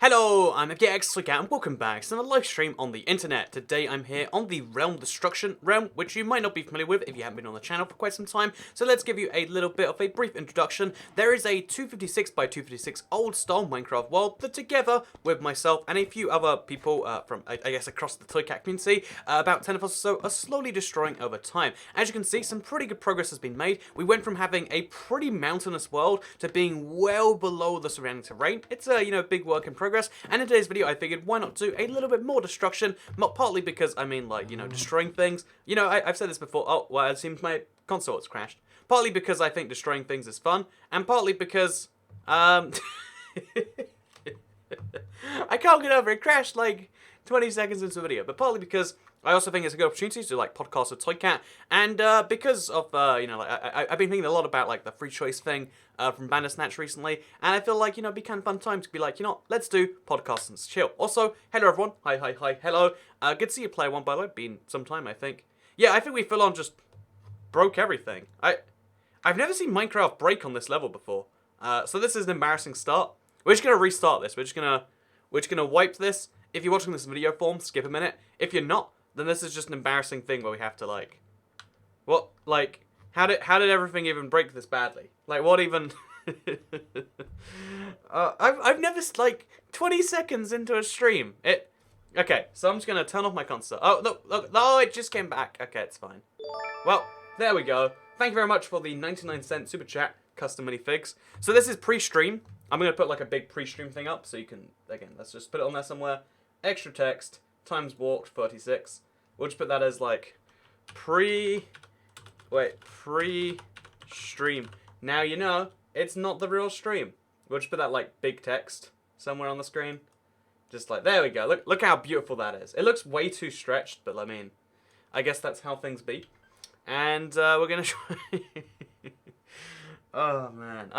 Hello, I'm FGX and welcome back to another live stream on the internet. Today I'm here on the Realm Destruction realm, which you might not be familiar with if you haven't been on the channel for quite some time. So let's give you a little bit of a brief introduction. There is a 256 by 256 old style Minecraft world that together with myself and a few other people from, I guess, across the Toycat community, about 10 of us or so, are slowly destroying over time. As you can see, some pretty good progress has been made. We went from having a pretty mountainous world to being well below the surrounding terrain. It's a, big work in progress. And in today's video, I figured why not do a little bit more destruction, partly because, destroying things. I've said this before, oh, well, it seems my console has crashed. Partly because I think destroying things is fun, and partly because, I can't get over it, crashed like 20 seconds into the video, but partly because I also think it's a good opportunity to podcast with Toycat, and because of I've been thinking a lot about the free choice thing from Bandersnatch recently, and I feel like it'd be kind of fun time to be like, let's do podcasts and chill. Also, hello everyone, hi, hello, good to see you play one, by the way. Been some time, I think. Yeah, I think we full on just broke everything. I've never seen Minecraft break on this level before, so this is an embarrassing start. We're just gonna restart this. We're just gonna wipe this. If you're watching this in video form, skip a minute. If you're not, then this is just an embarrassing thing where we have to how did everything even break this badly? What even? I've never 20 seconds into a stream. Okay, so I'm just gonna turn off my console. Oh look, no, it just came back. Okay, it's fine. Well, there we go. Thank you very much for the 99-cent super chat, custom minifigs. So this is pre-stream. I'm gonna put a big pre-stream thing up so you can, again, let's just put it on there somewhere. Extra text times walked 36. We'll just put that as pre-stream. Now it's not the real stream. We'll just put that big text somewhere on the screen. Just there we go. Look how beautiful that is. It looks way too stretched, but I guess that's how things be. And we're gonna try. Oh man,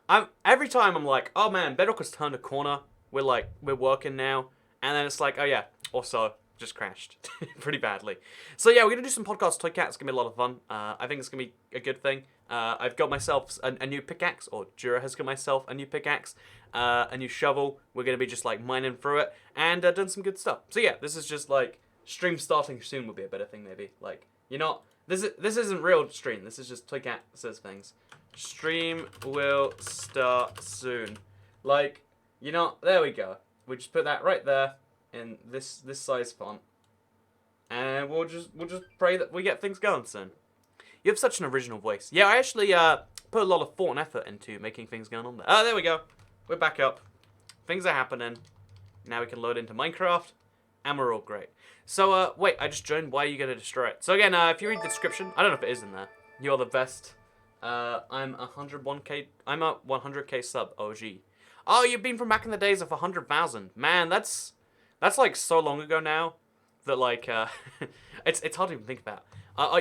I'm every time I'm like, oh man, Bedrock has turned a corner. We're working now, and then it's oh yeah, also just crashed pretty badly. So yeah, we're gonna do some podcast Toycat. It's gonna be a lot of fun. I think it's gonna be a good thing. I've got myself a new pickaxe, or Jura has got myself a new pickaxe, a new shovel. We're gonna be just mining through it and doing some good stuff. So yeah, this is just stream starting soon would be a better thing maybe. This isn't real stream. This is just Toycat says things. Stream will start soon. There we go. We just put that right there in this size font, and we'll just pray that we get things going soon. You have such an original voice. Yeah, I actually put a lot of thought and effort into making things going on there. Oh, there we go. We're back up. Things are happening. Now we can load into Minecraft, and we're all great. So wait, I just joined. Why are you gonna destroy it? So again, if you read the description, I don't know if it is in there. You're the best. I'm 101k. I'm a 100k sub OG. Oh, you've been from back in the days of 100,000. Man, that's so long ago now that it's hard to even think about.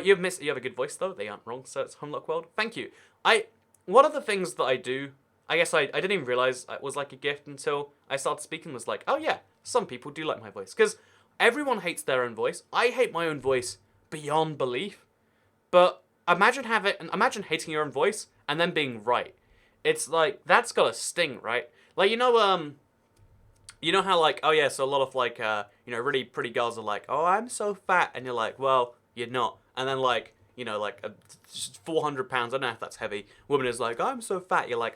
You have a good voice though. They aren't wrong. So it's Homelock World. Thank you. One of the things that I do, I guess I didn't even realize it was a gift until I started speaking. Was oh yeah, some people do like my voice because everyone hates their own voice. I hate my own voice beyond belief. But imagine hating your own voice and then being right. It's that's gotta sting, right? You know how oh yeah, so a lot of really pretty girls are oh, I'm so fat, and you're well, you're not. And then 400 pounds, I don't know if that's heavy, woman is I'm so fat, you're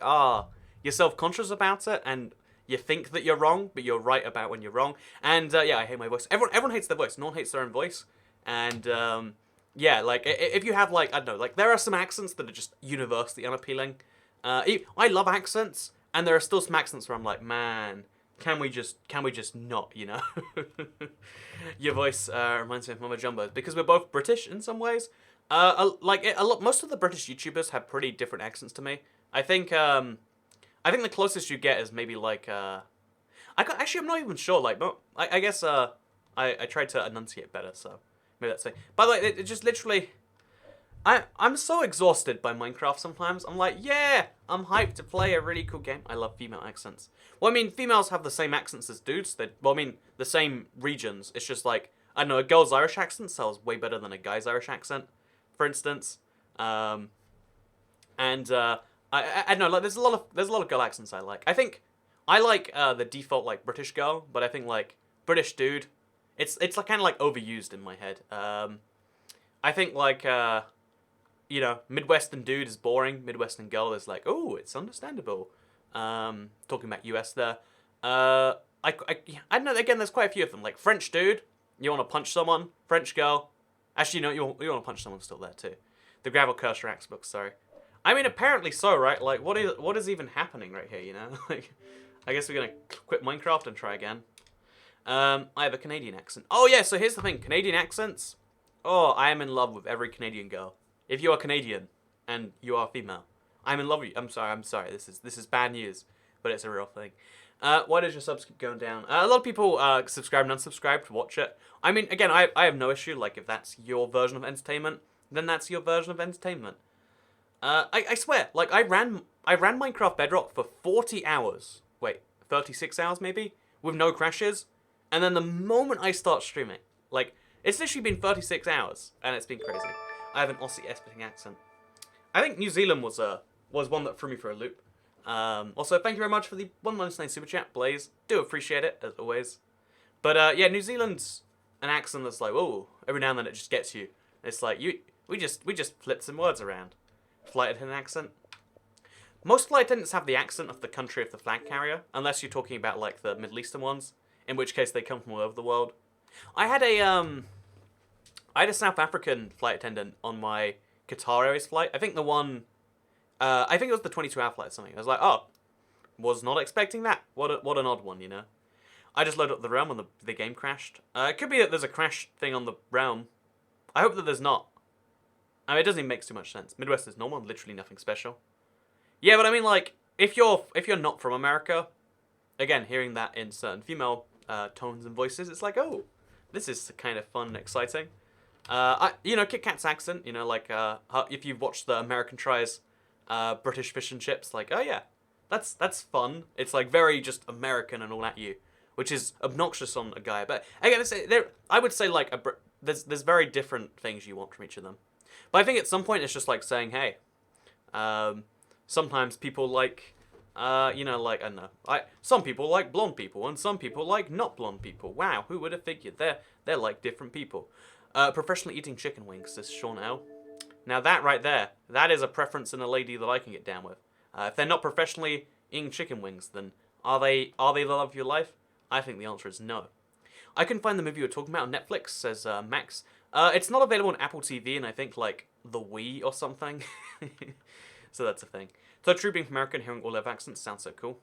you're self-conscious about it, and you think that you're wrong, but you're right about when you're wrong. And yeah, I hate my voice. Everyone hates their voice. No one hates their own voice. And yeah, if you have I don't know, there are some accents that are just universally unappealing. I love accents, and there are still some accents where I'm man, can we just not, Your voice reminds me of Mama Jumbo, because we're both British in some ways. Most of the British YouTubers have pretty different accents to me. I think the closest you get is maybe actually, I'm not even sure, I guess I tried to enunciate better, so maybe that's it. By the way, it just literally, I'm so exhausted by Minecraft sometimes. I'm yeah, I'm hyped to play a really cool game. I love female accents. Well, females have the same accents as dudes. The same regions. It's just I don't know, a girl's Irish accent sells way better than a guy's Irish accent, for instance. I don't know, there's a lot of girl accents I like. I think I like the default like British girl, but I think like British dude, it's like kind of like overused in my head. I think like you know, Midwestern dude is boring. Midwestern girl is like, oh, it's understandable. Talking about US there. I don't know. Again, there's quite a few of them. Like French dude, you want to punch someone. French girl, actually, you know, you want to punch someone still there too. The gravel cursor axe book. Sorry. I mean, apparently so, right? Like, what is even happening right here? You know, like, I guess we're gonna quit Minecraft and try again. I have a Canadian accent. Oh yeah, so here's the thing: Canadian accents. Oh, I am in love with every Canadian girl. If you are Canadian and you are female, I'm in love with you. I'm sorry. I'm sorry. This is bad news, but it's a real thing. Why does your subs keep going down? A lot of people subscribe and unsubscribe to watch it. I mean, again, I have no issue. Like, if that's your version of entertainment, then that's your version of entertainment. I swear, like, I ran Minecraft Bedrock for 40 hours. Wait, 36 hours maybe? With no crashes. And then the moment I start streaming, like, it's literally been 36 hours, and it's been crazy. I have an Aussie spitting accent. I think New Zealand was one that threw me for a loop. Also, thank you very much for the 199 super chat, Blaze. Do appreciate it, as always. But yeah, New Zealand's an accent that's like, oh, every now and then it just gets you. It's like, we just flip some words around. Flight attendant accent. Most flight attendants have the accent of the country of the flag carrier, unless you're talking about like the Middle Eastern ones, in which case they come from all over the world. I had a South African flight attendant on my Qatar Airways flight. I think the one, I think it was the 22-hour flight or something. I was like, oh, was not expecting that. What an odd one, you know. I just loaded up the realm and the game crashed. It could be that there's a crash thing on the realm. I hope that there's not. I mean, it doesn't even make too much sense. Midwest is normal, literally nothing special. Yeah, but I mean, like, if you're not from America, again, hearing that in certain female tones and voices, it's like, oh, this is kind of fun and exciting. You know, Kit Kat's accent, you know, like, if you've watched the American Tries British fish and chips, like, oh yeah, that's fun. It's like very just American and all at you, which is obnoxious on a guy. But again, I would say like there's very different things you want from each of them. But I think at some point it's just like saying, hey, sometimes people like, you know, like, I don't know, some people like blonde people and some people like not blonde people. Wow, who would have figured? They're like different people. Professionally eating chicken wings, says Sean L. Now that right there, that is a preference in a lady that I can get down with. If they're not professionally eating chicken wings, then are they the love of your life? I think the answer is no. I couldn't find the movie you were talking about on Netflix, says Max. It's not available on Apple TV and I think like the Wii or something. So that's a thing. So true, being from America and hearing all their accents sounds so cool.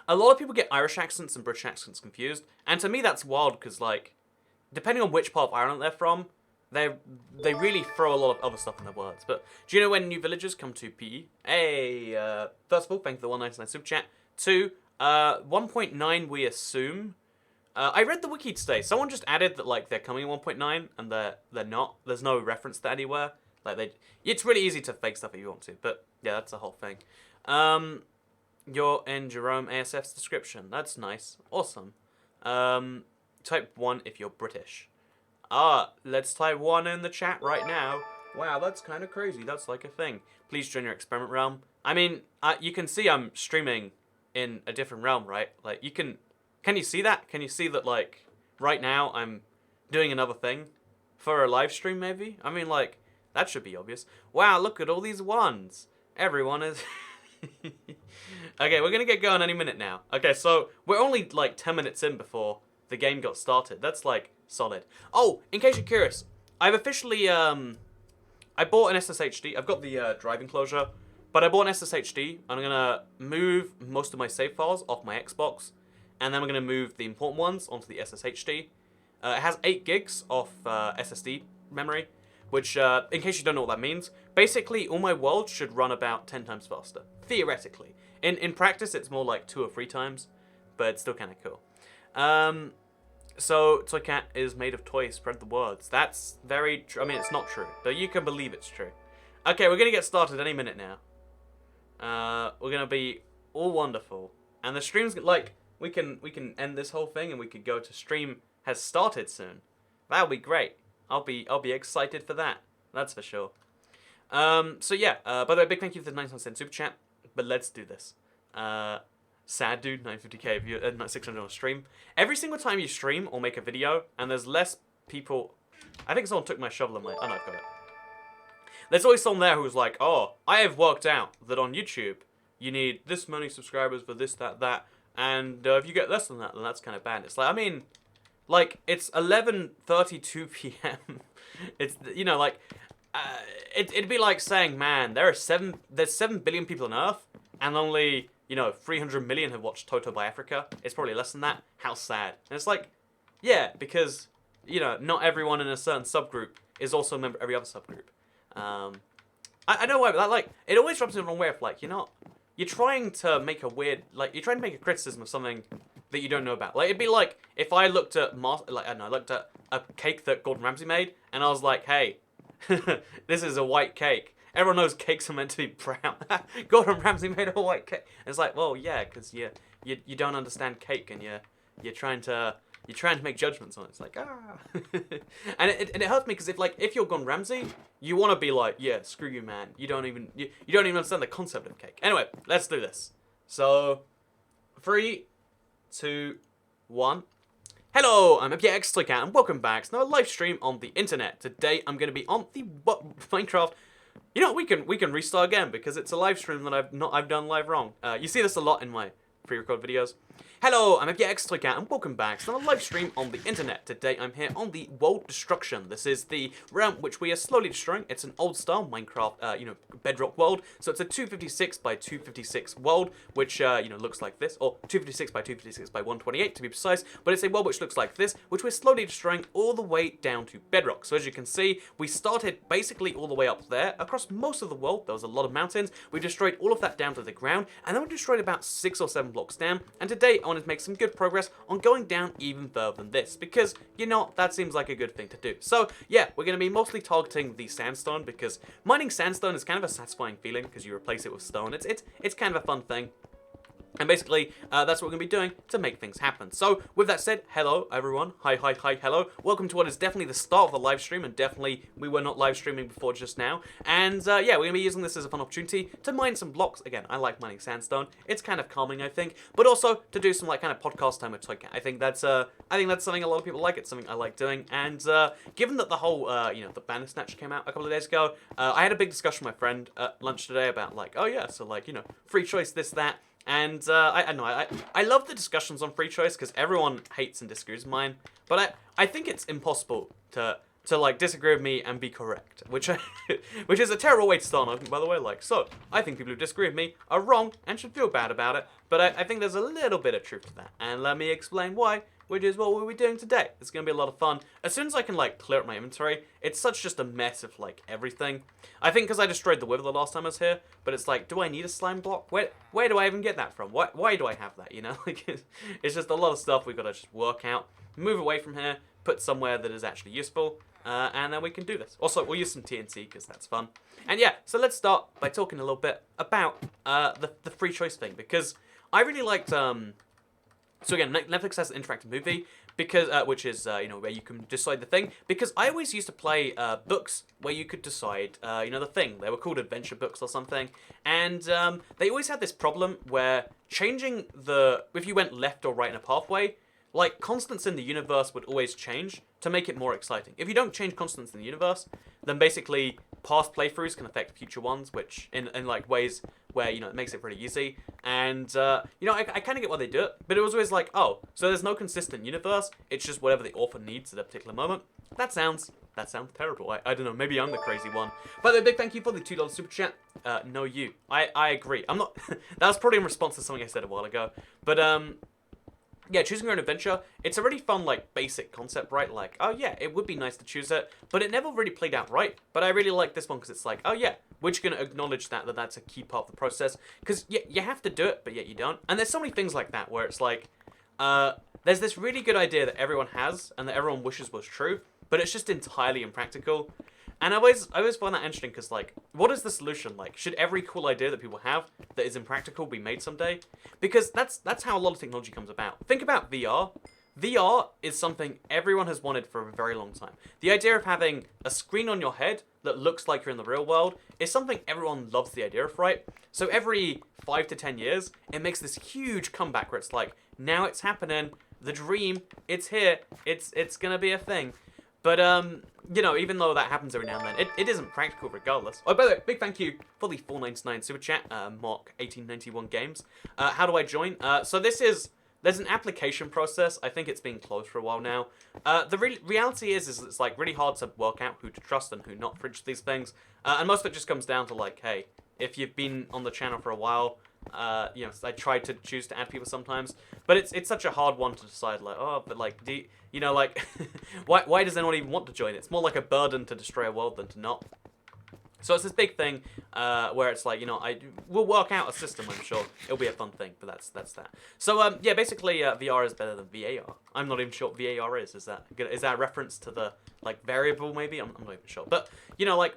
A lot of people get Irish accents and British accents confused, and to me that's wild because like, depending on which part of Ireland they're from, they really throw a lot of other stuff in their words. But do you know when new villagers come to PE? Hey, first of all, thank you for the 199 super chat. 2, 1.9 we assume. I read the wiki today. Someone just added that like they're coming at 1.9 and they're not. There's no reference to that anywhere. Like it's really easy to fake stuff if you want to. But yeah, that's the whole thing. You're in Jerome ASF's description. That's nice. Awesome. Type 1 if you're British. Let's type 1 in the chat right now. Wow, that's kind of crazy. That's like a thing. Please join your experiment realm. I mean, you can see I'm streaming in a different realm, right? Like, can you see that? Can you see that, like, right now I'm doing another thing for a live stream, maybe? I mean, like, that should be obvious. Wow, look at all these ones. Everyone is... Okay, we're gonna get going any minute now. Okay, so we're only, like, 10 minutes in before the game got started. That's, like, solid. Oh, in case you're curious, I've officially, I bought an SSHD. I've got the drive enclosure, but I bought an SSHD. I'm gonna move most of my save files off my Xbox, and then I'm gonna move the important ones onto the SSHD. It has 8 gigs of SSD memory, which, in case you don't know what that means, basically all my worlds should run about 10 times faster, theoretically. In practice, it's more like 2 or 3 times, but it's still kind of cool. So, Toy Cat is made of toys, spread the words. That's very true. I mean, it's not true, but you can believe it's true. Okay, we're gonna get started any minute now. We're gonna be all wonderful. And the stream's, like, we can end this whole thing and we could go to stream has started soon. That'll be great. I'll be excited for that. That's for sure. So yeah, by the way, big thank you for the 99 cent super chat. But let's do this. sad dude, 950k view, 600 on stream. Every single time you stream or make a video, and there's less people. I think someone took my shovel in my. Oh no, I've got it. There's always someone there who's like, oh, I have worked out that on YouTube you need this many subscribers for this, that, and if you get less than that, then that's kind of bad. It's like, I mean, like, it's 11:32 p.m. It's, you know, like, it'd be like saying, man, there's 7 billion people on Earth, and only, you know, 300 million have watched Toto by Africa. It's probably less than that. How sad. And it's like, yeah, because, you know, not everyone in a certain subgroup is also a member of every other subgroup. I know why, but that, like, it always rubs me the wrong way of, like, you're trying to make a weird, like, you're trying to make a criticism of something that you don't know about. Like, it'd be like if I looked at, I looked at a cake that Gordon Ramsay made, and I was like, hey, this is a white cake. Everyone knows cakes are meant to be brown. Gordon Ramsay made a white cake. And it's like, well, yeah, because you don't understand cake, and you're trying to make judgments on it. It's like, and it hurts me because if you're Gordon Ramsay, you want to be like, yeah, screw you, man. You don't even understand the concept of cake. Anyway, let's do this. So, 3, 2, 1. Hello, I'm X and welcome back to another live stream on the internet. Today I'm going to be on the Minecraft. You know, we can restart again because it's a live stream that I've done live wrong. You see this a lot in my pre-record videos. Hello, I'm X and welcome back to another live stream on the internet. Today I'm here on the World Destruction. This is the realm which we are slowly destroying. It's an old style Minecraft, Bedrock world. So it's a 256 by 256 world, which looks like this, or 256 by 256 by 128 to be precise. But it's a world which looks like this, which we're slowly destroying all the way down to bedrock. So as you can see, we started basically all the way up there across most of the world. There was a lot of mountains. We destroyed all of that down to the ground, and then we destroyed about 6 or 7 blocks down. And today I wanted to make some good progress on going down even further than this, because, you know, that seems like a good thing to do. So, yeah, we're going to be mostly targeting the sandstone, because mining sandstone is kind of a satisfying feeling, because you replace it with stone. It's kind of a fun thing. And basically, that's what we're going to be doing to make things happen. So, with that said, hello, everyone. Hi, hello. Welcome to what is definitely the start of the live stream, and definitely we were not live streaming before just now. And, yeah, we're going to be using this as a fun opportunity to mine some blocks. Again, I like mining sandstone. It's kind of calming, I think. But also, to do some, like, kind of podcast time with Toycat. I think that's something a lot of people like. It's something I like doing. And, given that the whole, the Bandersnatch came out a couple of days ago, I had a big discussion with my friend at lunch today about, like, oh, yeah, so, like, free choice, this, that. And I love the discussions on free choice because everyone hates and disagrees with mine. But I think it's impossible to like disagree with me and be correct, which is a terrible way to start an argument, by the way. Like, so I think people who disagree with me are wrong and should feel bad about it. But I think there's a little bit of truth to that, and let me explain why. Which is what we'll be doing today. It's going to be a lot of fun. As soon as I can, like, clear up my inventory, it's such just a mess of, like, everything. I think because I destroyed the wither the last time I was here, but it's like, do I need a slime block? Where do I even get that from? Why do I have that, you know? Like, it's just a lot of stuff we've got to just work out, move away from here, put somewhere that is actually useful, and then we can do this. Also, we'll use some TNT, because that's fun. And yeah, so let's start by talking a little bit about the free choice thing, because I really liked... So again, Netflix has an interactive movie because, which is where you can decide the thing. Because I always used to play books where you could decide the thing. They were called adventure books or something, and they always had this problem where changing if you went left or right in a pathway, like constants in the universe would always change to make it more exciting. If you don't change constants in the universe, then basically past playthroughs can affect future ones, which in like ways where it makes it pretty easy. And I kind of get why they do it, but it was always like, oh, so there's no consistent universe. It's just whatever the author needs at a particular moment. That sounds terrible. I don't know. Maybe I'm the crazy one. By the way, big thank you for the $2 super chat. No, you. I agree. I'm not. That was probably in response to something I said a while ago. But yeah, choosing your own adventure, it's a really fun, like, basic concept, right? Like, oh yeah, it would be nice to choose it, but it never really played out right. But I really like this one because it's like, oh yeah, we're just going to acknowledge that that's a key part of the process. Because you have to do it, but yet you don't. And there's so many things like that where it's like, there's this really good idea that everyone has and that everyone wishes was true, but it's just entirely impractical. And I always find that interesting because, like, what is the solution? Like, should every cool idea that people have that is impractical be made someday? Because that's how a lot of technology comes about. Think about VR. VR is something everyone has wanted for a very long time. The idea of having a screen on your head that looks like you're in the real world is something everyone loves the idea of, right? So every 5 to 10 years, it makes this huge comeback where it's like, now it's happening, the dream, it's here, it's gonna be a thing. But, you know, even though that happens every now and then, it isn't practical regardless. Oh, by the way, big thank you for the $4.99 super chat, Mark 1891 Games. How do I join? So there's an application process. I think it's been closed for a while now. The reality is it's like really hard to work out who to trust and who not for each of these things. And most of it just comes down to like, hey, if you've been on the channel for a while, you know, I try to choose to add people sometimes, but it's such a hard one to decide. Like, oh, but like, you know, like, why does anyone even want to join? It's more like a burden to destroy a world than to not. So it's this big thing where it's like, you know, we'll work out a system, I'm sure. It'll be a fun thing, but that's that. So, yeah, basically, VR is better than VAR. I'm not even sure what VAR is. Is that a reference to the, like, variable, maybe? I'm not even sure. But, you know, like,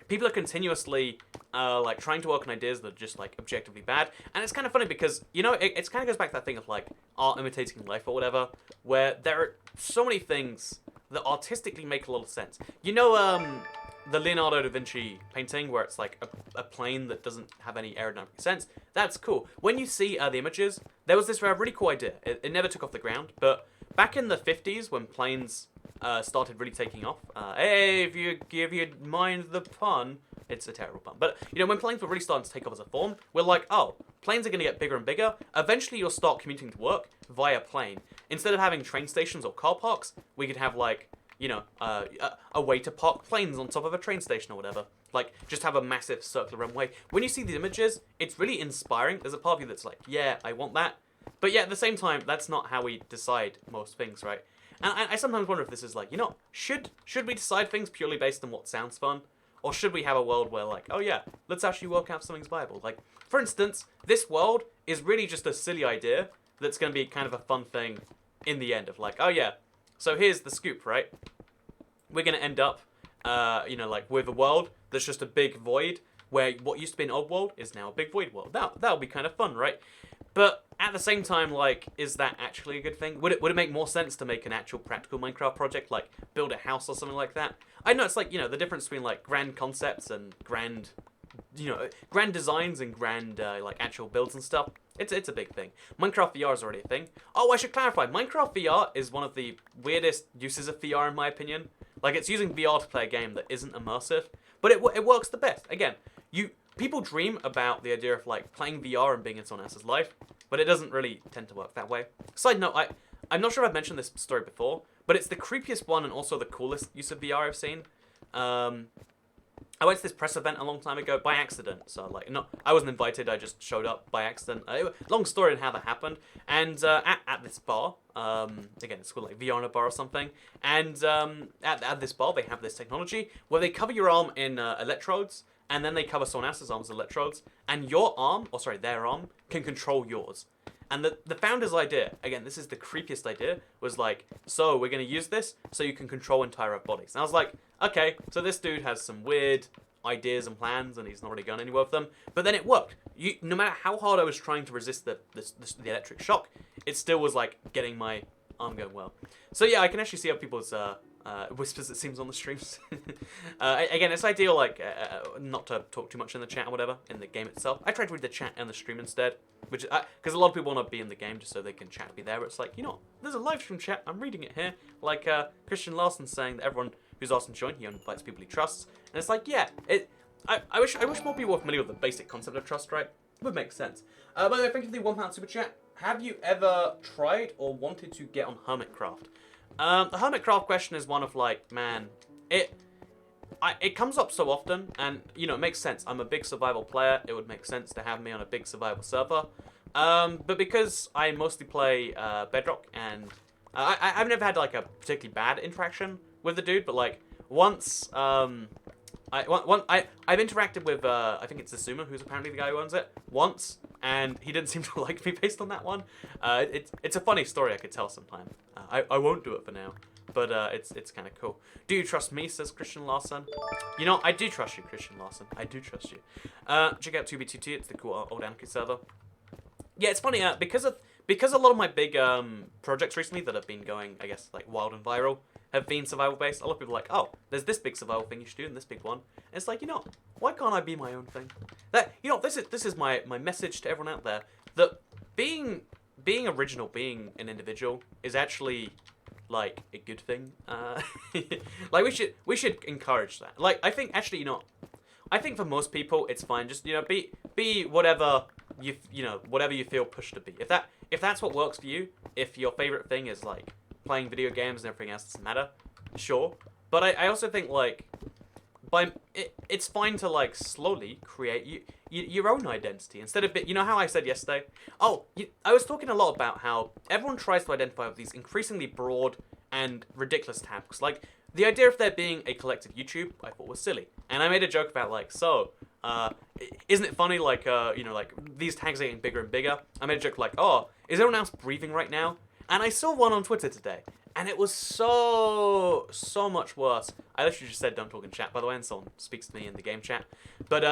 people are continuously, like, trying to work on ideas that are just, like, objectively bad. And it's kind of funny because, you know, it kind of goes back to that thing of, like, art imitating life or whatever, where there are so many things that artistically make a lot of sense. You know, the Leonardo da Vinci painting where it's like a plane that doesn't have any aerodynamic sense, that's cool. When you see the images, there was this really cool idea. It never took off the ground, but back in the 50s when planes started really taking off, hey, if you mind the pun, it's a terrible pun, but you know, when planes were really starting to take off as a form, we're like, oh, planes are going to get bigger and bigger. Eventually you'll start commuting to work via plane. Instead of having train stations or car parks, we could have like, you know, a way to park planes on top of a train station or whatever. Like, just have a massive circular runway. When you see these images, it's really inspiring. There's a part of you that's like, yeah, I want that. But yeah, at the same time, that's not how we decide most things, right? And I sometimes wonder if this is like, you know, should we decide things purely based on what sounds fun? Or should we have a world where like, oh yeah, let's actually work out something's viable? Like, for instance, this world is really just a silly idea that's going to be kind of a fun thing in the end of like, oh yeah, so here's the scoop, right? We're going to end up, you know, like with a world that's just a big void where what used to be an old world is now a big void world. That'll be kind of fun, right? But at the same time, like, is that actually a good thing? Would it make more sense to make an actual practical Minecraft project, like build a house or something like that? I know it's like, you know, the difference between like grand concepts and grand, you know, grand designs and grand like actual builds and stuff. It's a big thing. Minecraft VR is already a thing. Oh, I should clarify. Minecraft VR is one of the weirdest uses of VR in my opinion. Like, it's using VR to play a game that isn't immersive, but it works the best. Again, people dream about the idea of like playing VR and being in someone else's life, but it doesn't really tend to work that way. Side note, I'm not sure if I've mentioned this story before, but it's the creepiest one and also the coolest use of VR I've seen. I went to this press event a long time ago by accident. So, like, no, I wasn't invited. I just showed up by accident. Long story on how that happened. And at this bar, again, it's called like VR in a bar or something. And at this bar, they have this technology where they cover your arm in electrodes, and then they cover someone else's arms with electrodes, and your arm, or sorry, their arm, can control yours. And the founder's idea, again, this is the creepiest idea, was like, so we're going to use this so you can control entire bodies. And I was like, okay, so this dude has some weird ideas and plans, and he's not really going anywhere with them. But then it worked. No matter how hard I was trying to resist the electric shock, it still was like getting my arm going well. So yeah, I can actually see how people's whispers, it seems, on the streams. Again, it's ideal, like, not to talk too much in the chat or whatever, in the game itself. I tried to read the chat and the stream instead, which, because a lot of people want to be in the game just so they can chat and be there, but it's like, you know, there's a live stream chat, I'm reading it here, like, Christian Larson saying that everyone who's asked to join, he only invites people he trusts, and it's like, yeah, I wish more people were familiar with the basic concept of trust, right? It would make sense. By the way, thank you for the £1 super chat. Have you ever tried or wanted to get on Hermitcraft? The Hermitcraft question is one of like, man, it comes up so often, and you know, it makes sense. I'm a big survival player. It would make sense to have me on a big survival server. But because I mostly play Bedrock, and I've never had like a particularly bad interaction with the dude, but like once I've interacted with I think it's Asuma, who's apparently the guy who owns it, once, and he didn't seem to like me based on that one. It's a funny story I could tell sometime. I won't do it for now, but it's kind of cool. Do you trust me, says Christian Larson. You know, I do trust you, Christian Larson. I do trust you. Check out 2B2T, it's the cool old Anarchy server. Yeah, it's funny, because because a lot of my big projects recently that have been going, I guess, like wild and viral, have been survival based. A lot of people are like, oh, there's this big survival thing you should do and this big one. And it's like, why can't I be my own thing? This is my message to everyone out there, that being original, being an individual is actually like a good thing. Like we should encourage that. Like I think actually, I think for most people it's fine. Just be whatever whatever you feel pushed to be. If that's what works for you, if your favorite thing is like playing video games and everything else doesn't matter, sure. But I also think like it's fine to like slowly create your own identity instead of how I said yesterday. I was talking a lot about how everyone tries to identify with these increasingly broad and ridiculous tags. Like the idea of there being a collective YouTube, I thought was silly, and I made a joke about like isn't it funny like like these tags are getting bigger and bigger. I made a joke like, oh, is everyone else breathing right now? And I saw one on Twitter today, and it was so much worse. I literally just said don't talk in chat, by the way, and someone speaks to me in the game chat. But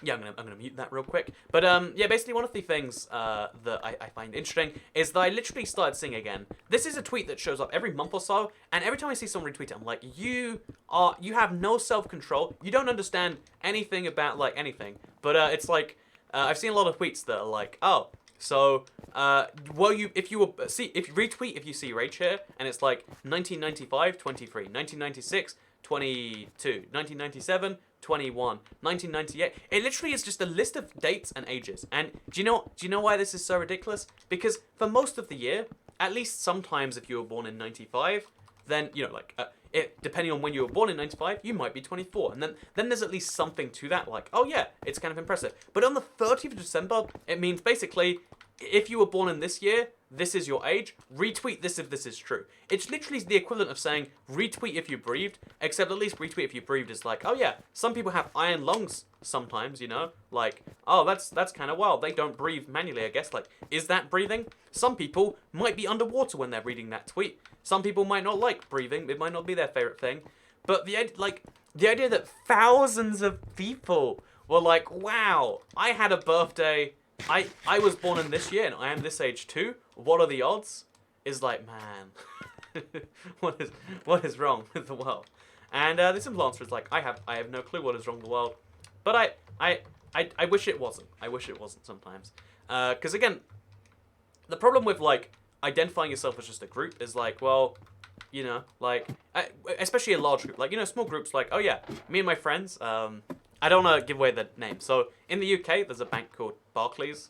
yeah, I'm gonna mute that real quick. But yeah, basically one of the things that I find interesting is that I literally started seeing again. This is a tweet that shows up every month or so, and every time I see someone retweet it, I'm like, you have no self-control. You don't understand anything about like anything. But it's like I've seen a lot of tweets that are like, oh, so if you retweet if you see rage here, and it's like 1995, 23, 1996, 22, 1997, 21, 1998. It literally is just a list of dates and ages. And do you know why this is so ridiculous? Because for most of the year, at least sometimes if you were born in 95, then depending on when you were born in 95, you might be 24. And then there's at least something to that, like, oh yeah, it's kind of impressive. But on the 30th of December, it means basically if you were born in this year, this is your age, retweet this if this is true. It's literally the equivalent of saying retweet if you breathed, except at least retweet if you breathed is like, oh yeah, some people have iron lungs sometimes, like, oh, that's kind of wild. They don't breathe manually, I guess. Like, is that breathing? Some people might be underwater when they're reading that tweet. Some people might not like breathing. It might not be their favorite thing. But the idea that thousands of people were like, wow, I had a birthday, I was born in this year and I am this age too. What are the odds? Is like, man, what is wrong with the world? And the simple answer is like, I have no clue what is wrong with the world, but I wish it wasn't. I wish it wasn't sometimes. Because again, the problem with like identifying yourself as just a group is like, well, like especially a large group, like small groups, like, oh yeah, me and my friends. I don't want to give away the name. So in the UK, there's a bank called Barclays.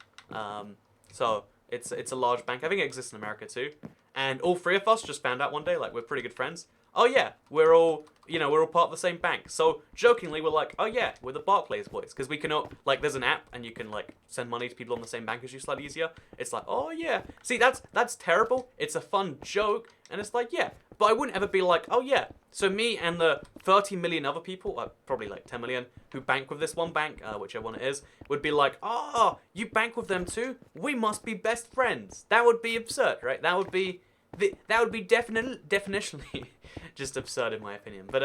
So it's a large bank. I think it exists in America too. And all three of us just found out one day, like, we're pretty good friends. Oh yeah, we're all part of the same bank. So jokingly, we're like, oh yeah, we're the Barclays boys, because we can all, like, there's an app and you can like send money to people on the same bank as you slightly easier. It's like, oh yeah. See, that's terrible. It's a fun joke, and it's like, yeah. But I wouldn't ever be like, oh yeah, so me and the 30 million other people, probably like 10 million, who bank with this one bank, whichever one it is, would be like, oh, you bank with them too? We must be best friends. That would be absurd, right? That would be definitionally just absurd in my opinion. But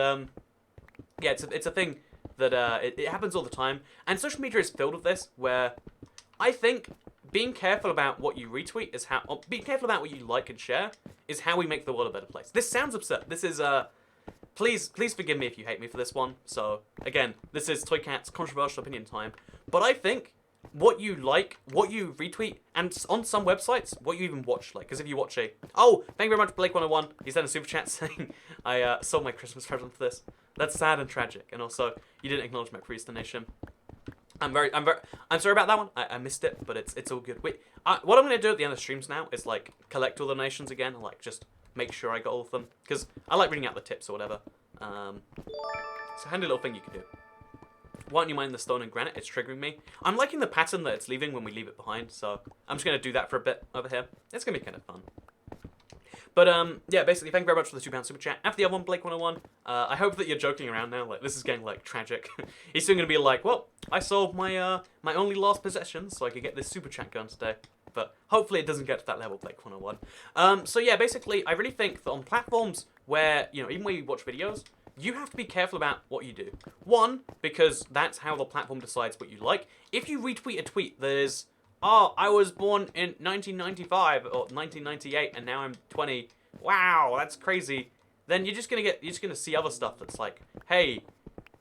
yeah, it's a thing that it happens all the time, and social media is filled with this, where I think being careful about what you retweet is how, or being careful about what you like and share is how we make the world a better place. This sounds absurd. This is please forgive me if you hate me for this one. So again, this is ToyCat's controversial opinion time. But I think what you like, what you retweet, and on some websites, what you even watch, like, because if you watch thank you very much, Blake101. He sent a super chat saying I sold my Christmas present for this. That's sad and tragic, and also you didn't acknowledge my previous donation. I'm sorry about that one. I missed it, but it's all good. Wait, what I'm gonna do at the end of the streams now is like collect all the donations again, and like just make sure I got all of them, because I like reading out the tips or whatever. It's a handy little thing you can do. Why don't you mind the stone and granite? It's triggering me. I'm liking the pattern that it's leaving when we leave it behind, so I'm just gonna do that for a bit over here. It's gonna be kind of fun. But yeah, basically, thank you very much for the £2 super chat. After the other one, Blake101, I hope that you're joking around now. Like, this is getting like tragic. He's soon gonna be like, well, I sold my my only lost possessions so I could get this super chat going today. But hopefully it doesn't get to that level, Blake101. So yeah, basically, I really think that on platforms where, even when you watch videos, you have to be careful about what you do. One, because that's how the platform decides what you like. If you retweet a tweet that is oh, I was born in 1995 or 1998 and now I'm 20. Wow, that's crazy. Then you're just gonna see other stuff that's like, hey,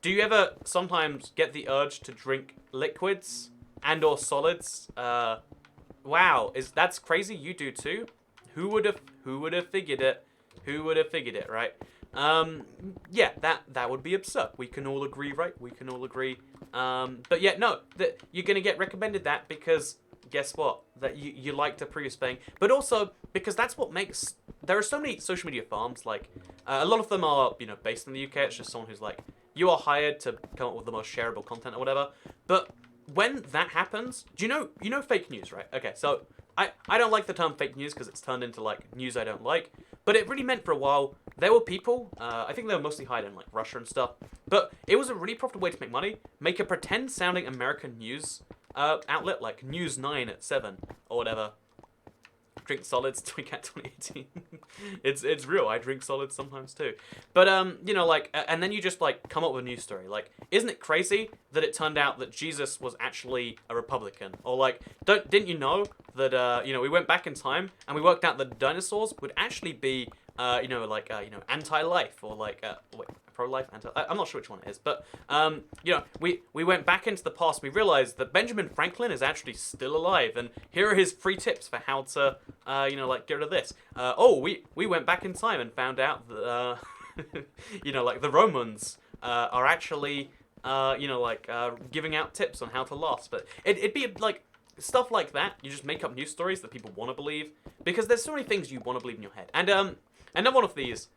do you ever sometimes get the urge to drink liquids and or solids? Wow, that's crazy? You do too? Who would have figured it? Who would have figured it, right? Yeah, that would be absurd. We can all agree, right? We can all agree. But yeah, no, that you're gonna get recommended that because guess what? That you like the previous thing, but also because that's what makes. There are so many social media farms. Like a lot of them are based in the UK. It's just someone who's like you are hired to come up with the most shareable content or whatever. But when that happens, do you know fake news, right? Okay, so I don't like the term fake news because it's turned into like news I don't like. But it really meant for a while there were people, I think they were mostly hired in like Russia and stuff, but it was a really profitable way to make money. Make a pretend sounding American news outlet like News 9 at 7 or whatever. Drink solids, Twink at 2018. it's real. I drink solids sometimes too. But like, and then you just like come up with a news story. Like, isn't it crazy that it turned out that Jesus was actually a Republican? Or like, didn't you know that we went back in time and we worked out that dinosaurs would actually be anti-life or like wait, pro-life, I'm not sure which one it is, but we went back into the past. We realized that Benjamin Franklin is actually still alive, and here are his free tips for how to get rid of this. We went back in time and found out that like the Romans are actually giving out tips on how to last. But it'd be like stuff like that. You just make up news stories that people want to believe because there's so many things you want to believe in your head. And another one of these,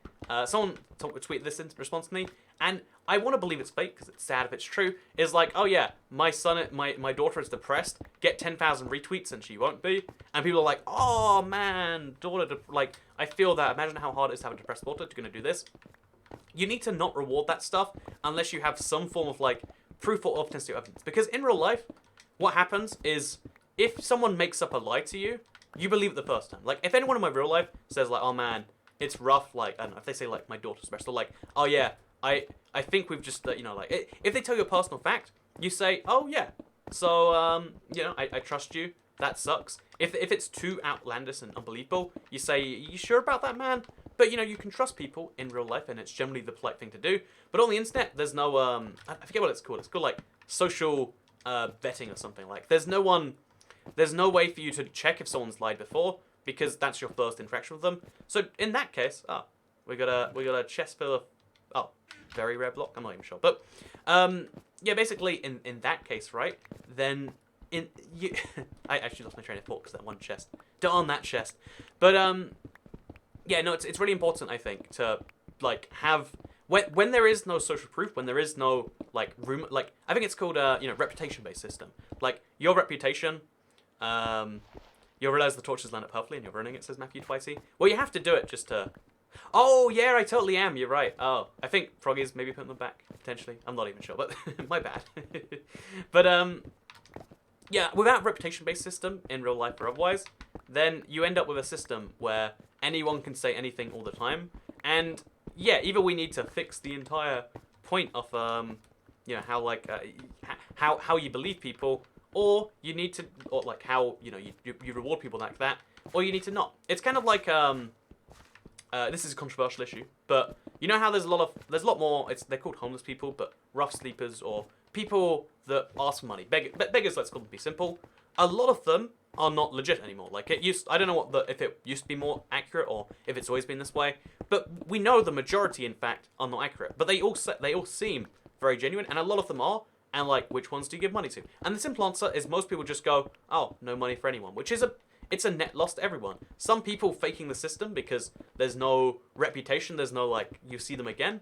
someone tweeted this in response to me, and I want to believe it's fake because it's sad if it's true. Is like, oh yeah, my daughter is depressed. Get 10,000 retweets and she won't be. And people are like, oh man, daughter, like I feel that. Imagine how hard it is to have a depressed daughter. To gonna do this. You need to not reward that stuff unless you have some form of like proof or authenticity evidence. Because in real life, what happens is if someone makes up a lie to you, you believe it the first time. Like if anyone in my real life says like, oh man, it's rough, like, I don't know, if they say, like, my daughter's depressed, or like, oh, yeah, I think we've just, if they tell you a personal fact, you say, oh, yeah, so, I trust you, that sucks. If it's too outlandish and unbelievable, you say, you sure about that, man? But, you can trust people in real life, and it's generally the polite thing to do. But on the internet, there's no, I forget what it's called. It's called, like, social vetting or something. Like, there's no way for you to check if someone's lied before, because that's your first interaction with them. So in that case, we got a chest full of very rare block. I'm not even sure, but basically in that case, right? Then I actually lost my train of thought because that one chest. Darn that chest. But it's really important I think to like have when there is no social proof, when there is no like rumor, like I think it's called reputation based system. Like your reputation. You'll realise the torches line up perfectly and you're running it, says Matthew Twicey. Well, you have to do it just to... Oh, yeah, I totally am. You're right. Oh, I think Froggy's maybe putting them back, potentially. I'm not even sure, but my bad. But, without reputation-based system in real life or otherwise, then you end up with a system where anyone can say anything all the time. And, yeah, either we need to fix the entire point of, how you believe people... Or you need to, or like how you reward people like that, or you need to not. It's kind of like this is a controversial issue, but you know how there's a lot more. They're called homeless people, but rough sleepers or people that ask for money. Beggars, let's call them, be simple. A lot of them are not legit anymore. Like I don't know if it used to be more accurate or if it's always been this way, but we know the majority, in fact, are not accurate. But they all seem very genuine, and a lot of them are. And like, which ones do you give money to? And the simple answer is most people just go, oh, no money for anyone, which is it's a net loss to everyone. Some people faking the system because there's no reputation, there's no like, you see them again,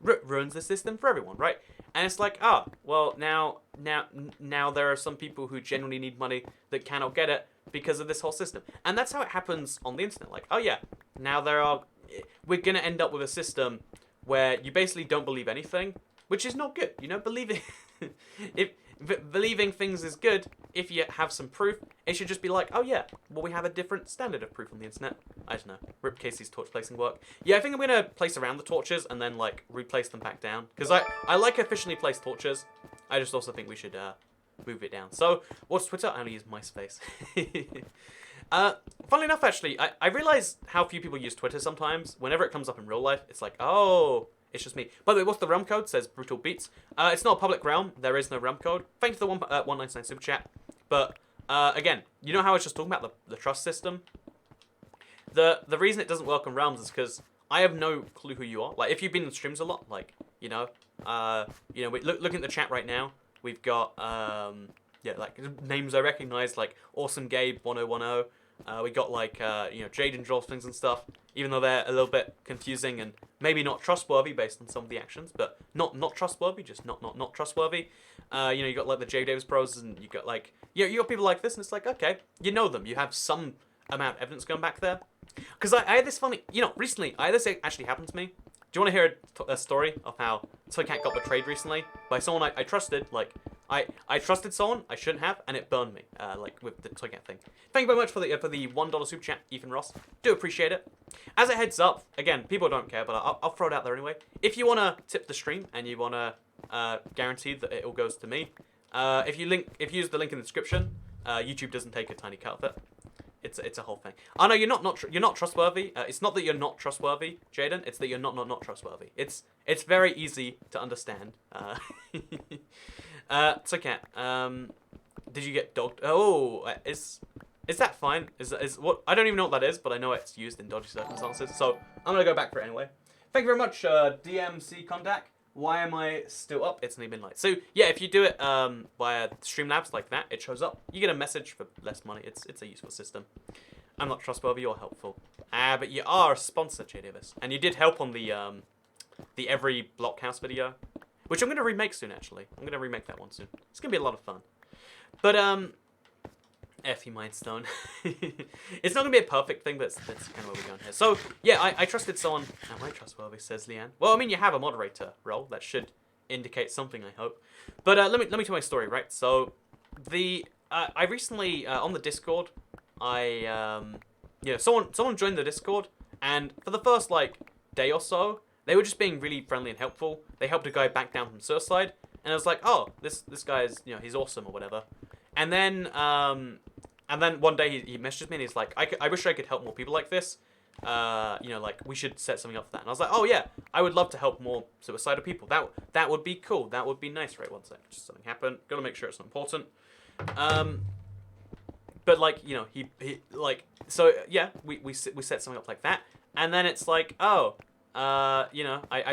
ruins the system for everyone, right? And it's like, well, now there are some people who genuinely need money that cannot get it because of this whole system. And that's how it happens on the internet. Like, oh yeah, now we're going to end up with a system where you basically don't believe anything, which is not good. Believing believing things is good if you have some proof. It should just be like, oh yeah, well we have a different standard of proof on the internet. I don't know. Rip Casey's torch placing work. Yeah, I think I'm gonna place around the torches and then like replace them back down because I like efficiently placed torches. I just also think we should move it down. So, what's Twitter? I only use MySpace. Funnily enough, actually, I realize how few people use Twitter sometimes. Whenever it comes up in real life, it's like, oh, it's just me. By the way, what's the realm code? Says Brutal Beats. It's not a public realm. There is no realm code. Thank you for the 199 super chat. But, again, you know how I was just talking about the trust system? The reason it doesn't work on realms is because I have no clue who you are. Like, if you've been in streams a lot, like, look at the chat right now. We've got, like, names I recognize, like Awesome Gabe 1010. We got, like, Jaden draws things and stuff, even though they're a little bit confusing and maybe not trustworthy based on some of the actions, but not trustworthy, just not trustworthy. You got, like, the J Davis pros, and you got, like, you got people like this, and it's like, okay, you know them. You have some amount of evidence going back there. Because I had this funny, recently, I had this actually happened to me. Do you want to hear a story of how Toycat got betrayed recently by someone I trusted? Like, I trusted someone I shouldn't have, and it burned me, like, with the Toycat thing. Thank you very much for the $1 super chat, Ethan Ross. Do appreciate it. As a heads up, again, people don't care, but I'll throw it out there anyway. If you want to tip the stream and you want to guarantee that it all goes to me, if you use the link in the description, YouTube doesn't take a tiny cut of it. It's a whole thing. Oh no, you're not trustworthy. It's not that you're not trustworthy, Jaden. It's that you're not trustworthy. It's very easy to understand. Toycat, did you get dogged? Oh, is that fine? Is what? I don't even know what that is, but I know it's used in dodgy circumstances. So I'm gonna go back for it anyway. Thank you very much, DMC Kondak. Why am I still up? It's only midnight. So yeah, if you do it via Streamlabs like that, it shows up. You get a message for less money. It's a useful system. I'm not trustworthy or helpful. But you are a sponsor, J Davis, and you did help on the every blockhouse video, which I'm gonna remake soon. Actually, I'm gonna remake that one soon. It's gonna be a lot of fun. But F you, Mindstone. It's not gonna be a perfect thing, but that's kind of where we're going here. So yeah, I trusted someone. Am I trustworthy? Says Leanne. Well, I mean, you have a moderator role that should indicate something, I hope. But let me tell my story, right? So I recently on the Discord, someone joined the Discord, and for the first like day or so, they were just being really friendly and helpful. They helped a guy back down from suicide, and I was like, oh, this guy is he's awesome or whatever. And then one day he messages me and he's like, I wish I could help more people like this. Like we should set something up for that. And I was like, oh yeah, I would love to help more suicidal people. That would be cool. That would be nice. Right, one sec. Just something happened. Gotta make sure it's not important. But like he like so yeah we set something up like that, and then it's like I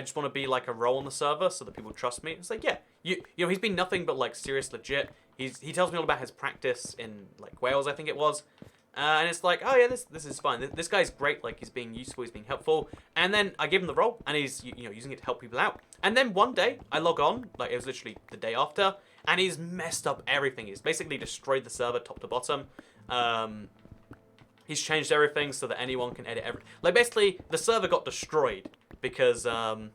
just want to be like a role on the server so that people trust me. It's like yeah he's been nothing but like serious legit. He tells me all about his practice in like Wales, I think it was. And it's like, oh yeah, this is fine. This guy's great. Like he's being useful, he's being helpful. And then I give him the role, and he's using it to help people out. And then one day I log on, like it was literally the day after, and he's messed up everything. He's basically destroyed the server top to bottom. He's changed everything so that anyone can edit everything. Like basically the server got destroyed because I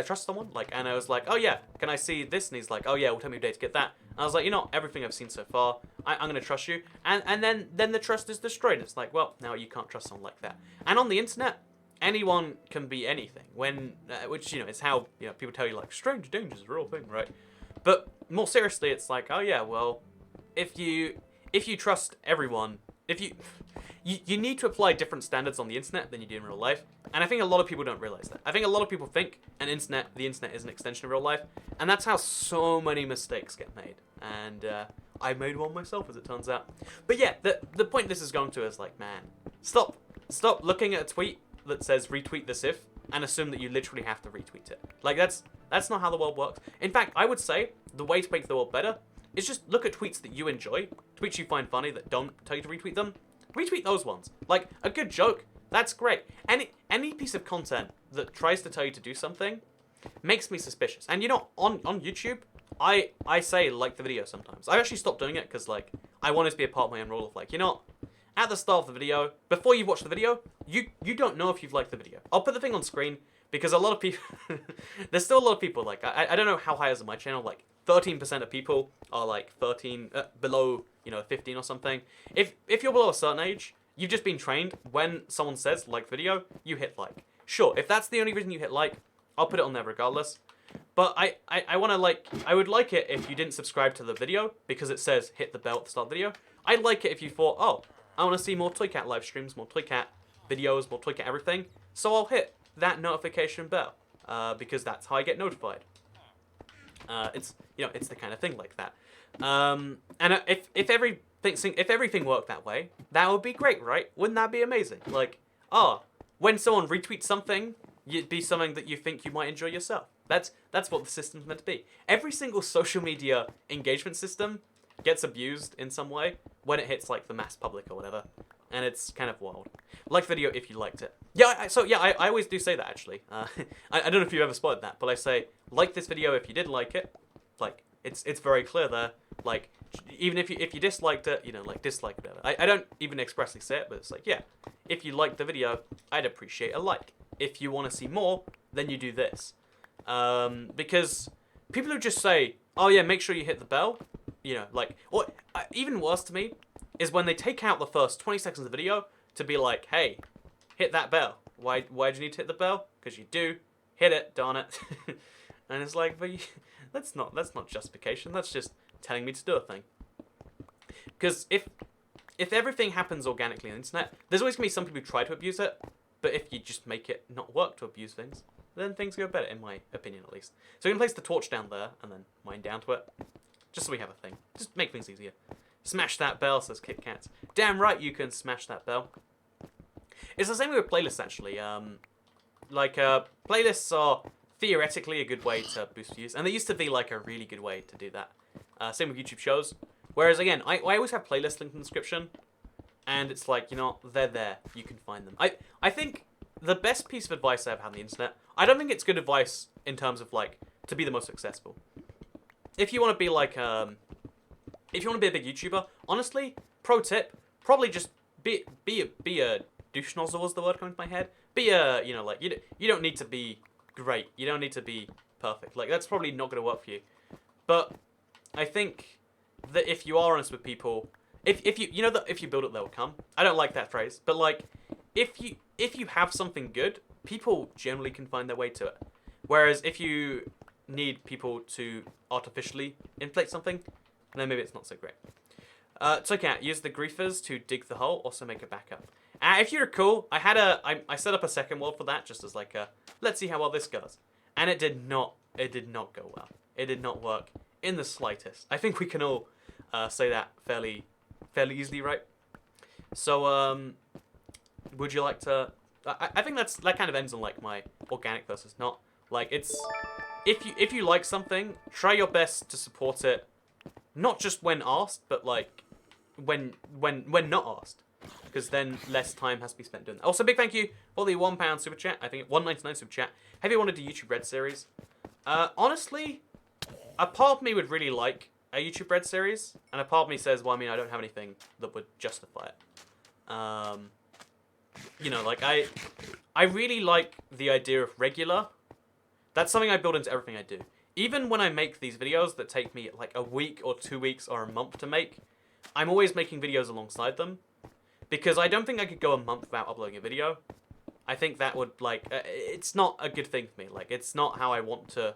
trust someone, like, and I was like, oh yeah, can I see this? And he's like, oh yeah, well tell me a day to get that. And I was like, everything I've seen so far, I'm gonna trust you. And then the trust is destroyed. And it's like, well, now you can't trust someone like that. And on the internet, anyone can be anything. When which it's how people tell you like strange danger is a real thing, right? But more seriously, it's like, oh yeah, well, if you trust everyone, you need to apply different standards on the internet than you do in real life. And I think a lot of people don't realize that. I think a lot of people think the internet is an extension of real life. And that's how so many mistakes get made. And I made one myself, as it turns out. But yeah, the point this is going to is like, man, stop looking at a tweet that says retweet this if, and assume that you literally have to retweet it. Like, that's not how the world works. In fact, I would say the way to make the world better is just look at tweets that you enjoy, tweets you find funny that don't tell you to retweet them. Retweet those ones. Like, a good joke, that's great. Any piece of content that tries to tell you to do something makes me suspicious. And on YouTube, I say like the video sometimes. I actually stopped doing it because like I want it to be a part of my own rule of like, at the start of the video, before you watch the video, you don't know if you've liked the video. I'll put the thing on screen because a lot of people, there's still a lot of people, like, I don't know how high is on my channel, like 13% of people are like 13, below, 15 or something. If you're below a certain age, you've just been trained when someone says like video, you hit like. Sure, if that's the only reason you hit like, I'll put it on there regardless. But I want to like, I would like it if you didn't subscribe to the video because it says hit the bell at the start of the video. I'd like it if you thought, oh, I want to see more Toycat live streams, more Toycat videos, more Toycat everything. So I'll hit that notification bell because that's how I get notified. It's it's the kind of thing like that. And if everything worked that way, that would be great, right? Wouldn't that be amazing? Like, when someone retweets something, it'd be something that you think you might enjoy yourself. That's what the system's meant to be. Every single social media engagement system gets abused in some way when it hits like the mass public or whatever, and it's kind of wild. Like video if you liked it. Yeah, I always do say that actually. I don't know if you've ever spotted that, but I say like this video if you did like it. Like it's very clear there. Like even if you disliked it, like dislike whatever. I don't even expressly say it, but it's like yeah, if you liked the video, I'd appreciate a like. If you want to see more, then you do this. Because people who just say, oh yeah, make sure you hit the bell, or even worse to me is when they take out the first 20 seconds of the video to be like, hey, hit that bell. Why do you need to hit the bell? Because you do. Hit it, darn it. And it's like, but that's not justification. That's just telling me to do a thing. Because if everything happens organically on the internet, there's always going to be some people who try to abuse it, but if you just make it not work to abuse things, then things go better, in my opinion at least. So we can place the torch down there, and then mine down to it. Just so we have a thing. Just make things easier. Smash that bell, says Kit Kat. Damn right you can smash that bell. It's the same with playlists, actually. Playlists are theoretically a good way to boost views, and they used to be like a really good way to do that. Same with YouTube shows. Whereas, again, I always have playlists linked in the description, and it's like, they're there. You can find them. I think the best piece of advice I ever had on the internet, I don't think it's good advice in terms of, like, to be the most successful. If you want to be, like, if you want to be a big YouTuber, honestly, pro tip, probably just be a douche nozzle was the word coming to my head. Be a, you don't need to be great. You don't need to be perfect. Like, that's probably not going to work for you. But I think that if you are honest with people, if you build it, they'll come. I don't like that phrase, but, like, if you have something good, people generally can find their way to it. Whereas if you need people to artificially inflate something, then maybe it's not so great. Toycat, use the griefers to dig the hole, also make a backup. If you recall, I set up a second world for that, just as like let's see how well this goes. And it did not go well. It did not work in the slightest. I think we can all say that fairly easily, right? So, would you like to... I think that kind of ends on like my organic versus not. Like, it's... If you like something, try your best to support it. Not just when asked, but like when not asked, because then less time has to be spent doing that. Also, big thank you for the £1 super chat. I think $1.99 super chat. Have you wanted a YouTube Red series? Honestly, a part of me would really like a YouTube Red series, and a part of me says, well, I mean, I don't have anything that would justify it. Like I really like the idea of regular. That's something I build into everything I do. Even when I make these videos that take me like a week or 2 weeks or a month to make, I'm always making videos alongside them. Because I don't think I could go a month without uploading a video. I think that would, like, it's not a good thing for me. Like, it's not how I want to,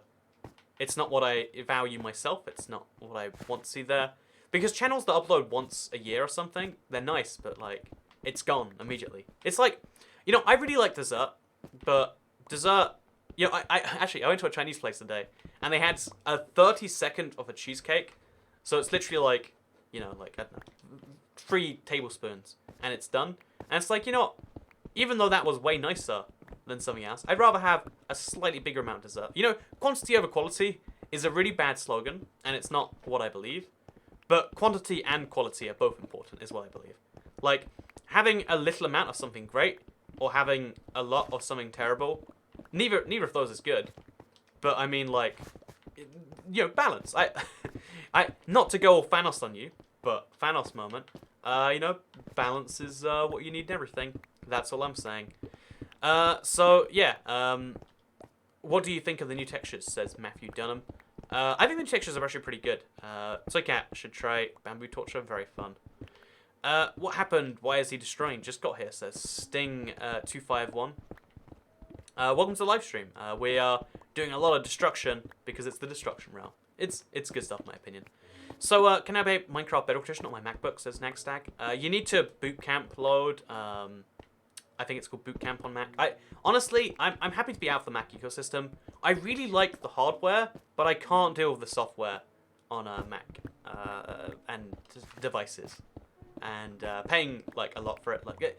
it's not what I value myself. It's not what I want to see there. Because channels that upload once a year or something, they're nice, but, like, it's gone immediately. It's like, I really like dessert, but dessert... I went to a Chinese place today, and they had a 30-second of a cheesecake, so it's literally like, I don't know, 3 tablespoons, and it's done. And it's like, even though that was way nicer than something else, I'd rather have a slightly bigger amount of dessert. Quantity over quality is a really bad slogan, and it's not what I believe, but quantity and quality are both important, is what I believe. Like, having a little amount of something great, or having a lot of something terrible, neither of those is good, but I mean, like, balance. I not to go all Thanos on you, but Thanos moment. Balance is what you need in everything. That's all I'm saying. So yeah. What do you think of the new textures? Says Matthew Dunham. I think the textures are actually pretty good. Toycat should try Bamboo Torture. Very fun. What happened? Why is he destroying? Just got here. Says Sting 251. Welcome to the live stream. We are doing a lot of destruction because it's the destruction realm. It's good stuff, in my opinion. So, can I have a Minecraft Bedrock edition on my MacBook, says Nagstack. You need to boot camp load. I think it's called Boot Camp on Mac. Honestly, I'm happy to be out of the Mac ecosystem. I really like the hardware, but I can't deal with the software on a Mac and devices. And paying like a lot for it. Like,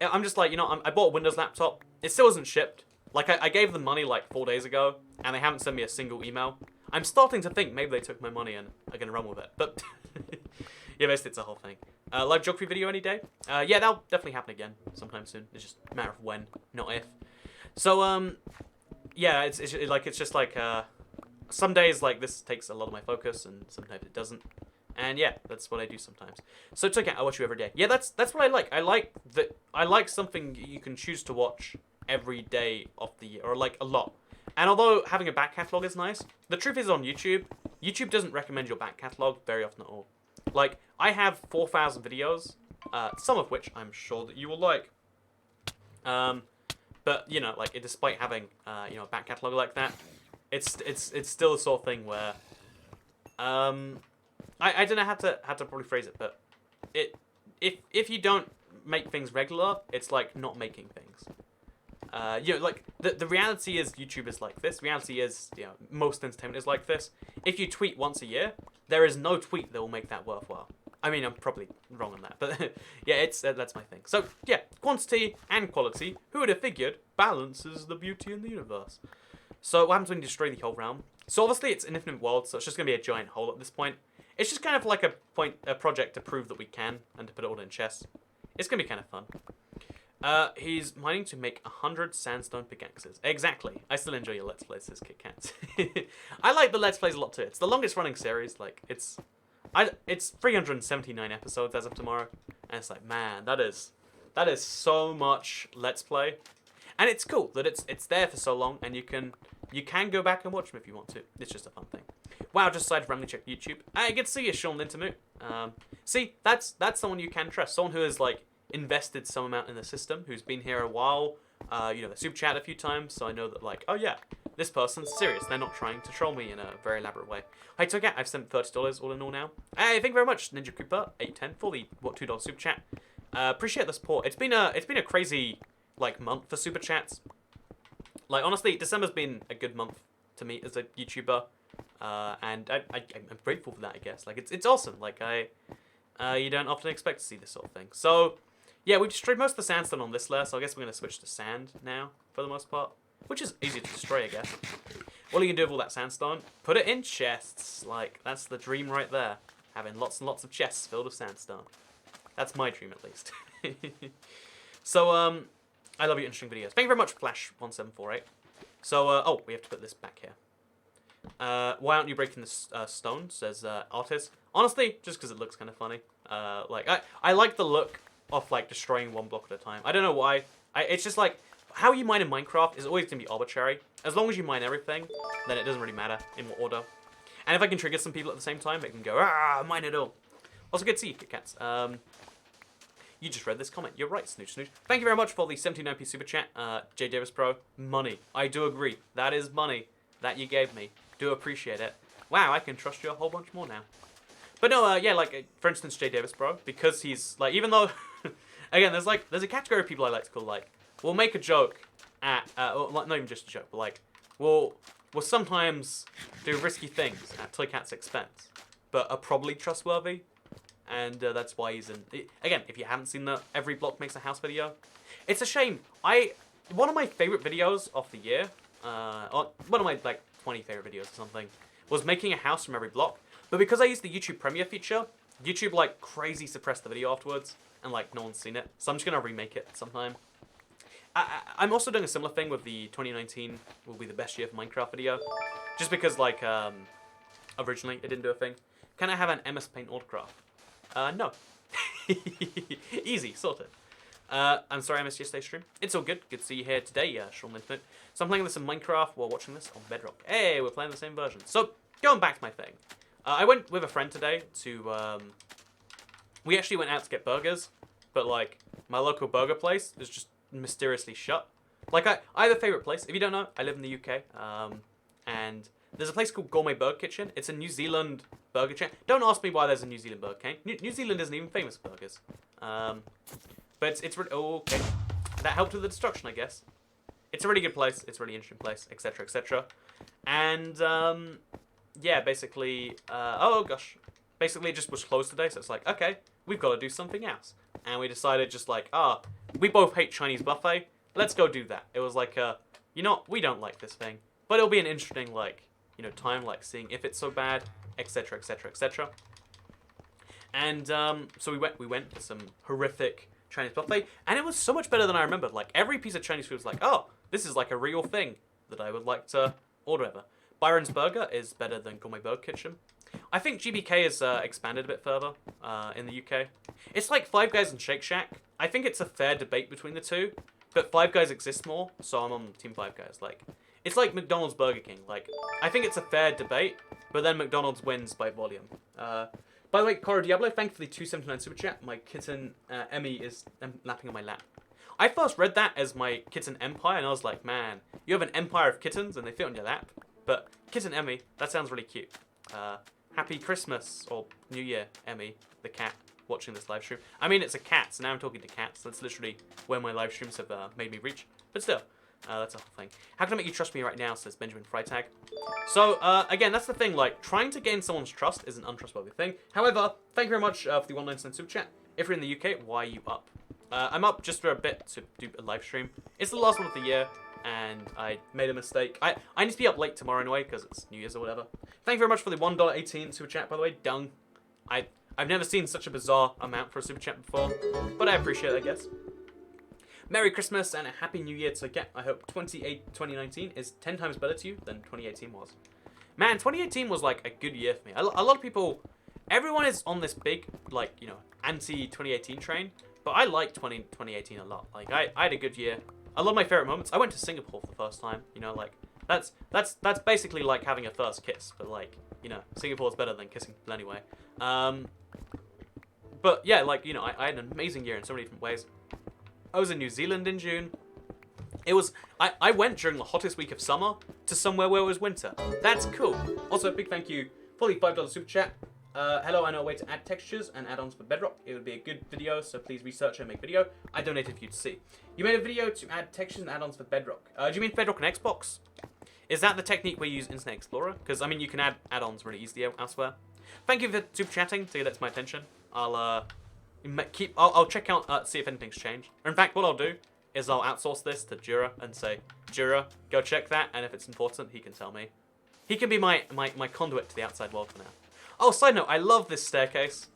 I'm just like, I bought a Windows laptop. It still isn't shipped. Like, I gave them money like 4 days ago, and they haven't sent me a single email. I'm starting to think maybe they took my money and are going to run with it. But, yeah, basically it's a whole thing. Live geography video any day? Yeah, that'll definitely happen again sometime soon. It's just a matter of when, not if. So, yeah, it's just like, some days, like, this takes a lot of my focus, and sometimes it doesn't. And yeah, that's what I do sometimes. So check out I watch you every day. Yeah, that's what I like. I like something you can choose to watch every day of the year, or like a lot. And although having a back catalog is nice, the truth is on YouTube doesn't recommend your back catalog very often at all. Like, I have 4,000 videos, some of which I'm sure that you will like. But like, despite having a back catalog like that, it's still the sort of thing where I don't know how to probably phrase it, but if you don't make things regular, it's like not making things. Like the reality is YouTube is like this. Reality is most entertainment is like this. If you tweet once a year, there is no tweet that will make that worthwhile. I mean, I'm probably wrong on that, but yeah, that's my thing. So yeah, quantity and quality. Who would have figured balances the beauty in the universe? So what happens when you destroy the whole realm? So obviously it's an infinite world, so it's just gonna be a giant hole at this point. It's just kind of like a project to prove that we can and to put it all in chests. It's gonna be kind of fun. He's mining to make 100 sandstone pickaxes. Exactly. I still enjoy your Let's Plays, says Kit Kats. I like the Let's Plays a lot too. It's the longest running series. Like, it's 379 episodes as of tomorrow. And it's like, man, that is so much Let's Play. And it's cool that it's there for so long, and you can go back and watch them if you want to. It's just a fun thing. Wow, just decided to randomly check YouTube. I get to see you, Sean Lintermoot. See, that's someone you can trust. Someone who has, like, invested some amount in the system, who's been here a while. They super chat a few times, so I know that, like, oh yeah, this person's serious. They're not trying to troll me in a very elaborate way. Hi, Togat. I've sent $30 all in all now. Hey, thank you very much, Ninja Cooper 810 for the $2 super chat. Appreciate the support. It's been a crazy like month for super chats. Like, honestly, December's been a good month to me as a YouTuber, and I'm grateful for that. I guess, like, it's awesome. Like, you don't often expect to see this sort of thing. So yeah, we destroyed most of the sandstone on this layer, so I guess we're going to switch to sand now, for the most part. Which is easy to destroy, I guess. What are you going to do with all that sandstone? Put it in chests. Like, that's the dream right there. Having lots and lots of chests filled with sandstone. That's my dream, at least. So, I love your interesting videos. Thank you very much, Flash1748. So, oh, we have to put this back here. Why aren't you breaking the stone, says Artist. Honestly, just because it looks kind of funny. Like, I like the look of, like, destroying one block at a time. I don't know why. It's just like, how you mine in Minecraft is always going to be arbitrary. As long as you mine everything, then it doesn't really matter in what order. And if I can trigger some people at the same time, it can go, mine it all. Also, good to see you, Kit Kats. You just read this comment. You're right, Snooch Snooch. Thank you very much for the 79p super chat, J Davis Pro. Money. I do agree. That is money that you gave me. Do appreciate it. Wow, I can trust you a whole bunch more now. But no, yeah, like, for instance, J Davis Bro, because he's, like, even though, again, there's a category of people I like to call, like, we'll make a joke at, well, not even just a joke, but, like, we'll sometimes do risky things at Toycat's expense, but are probably trustworthy, and that's why he's in, again, if you haven't seen the Every Block Makes a House video, it's a shame. One of my favorite videos of the year, or one of my, like, 20 favorite videos or something, was making a house from every block. But because I used the YouTube Premiere feature, YouTube, like, crazy suppressed the video afterwards, and, like, no one's seen it. So I'm just gonna remake it sometime. I'm also doing a similar thing with the 2019 will be the best year for Minecraft video. Just because, like, originally it didn't do a thing. Can I have an MS Paint autograph? No. Easy, sorted. I'm sorry I missed yesterday's stream. It's all good. Good to see you here today, Sean Linton. So I'm playing this in Minecraft while watching this on Bedrock. Hey, we're playing the same version. So, going back to my thing. I went with a friend today to, we actually went out to get burgers, but, like, my local burger place is just mysteriously shut. Like, I have a favourite place. If you don't know, I live in the UK. And there's a place called Gourmet Burger Kitchen. It's a New Zealand burger chain. Don't ask me why there's a New Zealand burger chain. New Zealand isn't even famous for burgers. But it's oh, okay. That helped with the destruction, I guess. It's a really good place. It's a really interesting place, etc., etc. And, yeah, basically, oh gosh. Basically, it just was closed today, so it's like, okay, we've got to do something else. And we decided just like, we both hate Chinese buffet. Let's go do that. It was like, you know, we don't like this thing. But it'll be an interesting, like, you know, time, like, seeing if it's so bad, etc., etc., etc. And, so we went to some horrific Chinese buffet, and it was so much better than I remembered. Like, every piece of Chinese food was like, oh, this is like a real thing that I would like to order ever. Byron's Burger is better than Gourmet Burger Kitchen. I think GBK has expanded a bit further in the UK. It's like Five Guys and Shake Shack. I think it's a fair debate between the two, but Five Guys exists more, so I'm on Team Five Guys. Like, it's like McDonald's Burger King. Like, I think it's a fair debate, but then McDonald's wins by volume. By the way, Coro Diablo, thank you for the 279 super chat. My kitten Emmy is lapping on my lap. I first read that as my kitten empire, and I was like, man, you have an empire of kittens and they fit on your lap. But kitten Emmy, that sounds really cute. Happy Christmas, or New Year, Emmy, the cat, watching this live stream. I mean, it's a cat, so now I'm talking to cats. That's literally where my live streams have made me reach. But still, that's a whole thing. How can I make you trust me right now, says Benjamin Freitag. So, again, that's the thing. Like, trying to gain someone's trust is an untrustworthy thing. However, thank you very much for the 199 super chat. If you're in the UK, why are you up? I'm up just for a bit to do a live stream. It's the last one of the year, and I made a mistake. I need to be up late tomorrow anyway, because it's New Year's or whatever. Thank you very much for the $1.18 super chat, by the way. Dung. I've never seen such a bizarre amount for a super chat before, but I appreciate it, I guess. Merry Christmas and a Happy New Year to get. I hope 2019 is 10 times better to you than 2018 was. Man, 2018 was like a good year for me. A lot of people, everyone is on this big, like, you know, anti-2018 train, but I like 2018 a lot. Like, I had a good year. A lot of my favorite moments. I went to Singapore for the first time. You know, like, that's basically like having a first kiss, but like, you know, Singapore's better than kissing people anyway. But yeah, like, you know, I had an amazing year in so many different ways. I was in New Zealand in June. It was, I went during the hottest week of summer to somewhere where it was winter. That's cool. Also, big thank you for the $5 super chat. Hello, I know a way to add textures and add-ons for Bedrock. It would be a good video, so please research and make video. I donated for you to see. You made a video to add textures and add-ons for Bedrock. Do you mean Bedrock and Xbox? Is that the technique we use in Internet Explorer? Because, I mean, you can add add-ons really easily elsewhere. Thank you for super chatting to get that to my attention. I'll check out, see if anything's changed. Or in fact, what I'll do is I'll outsource this to Jura and say, Jura, go check that, and if it's important, he can tell me. He can be my conduit to the outside world for now. Oh, side note, I love this staircase.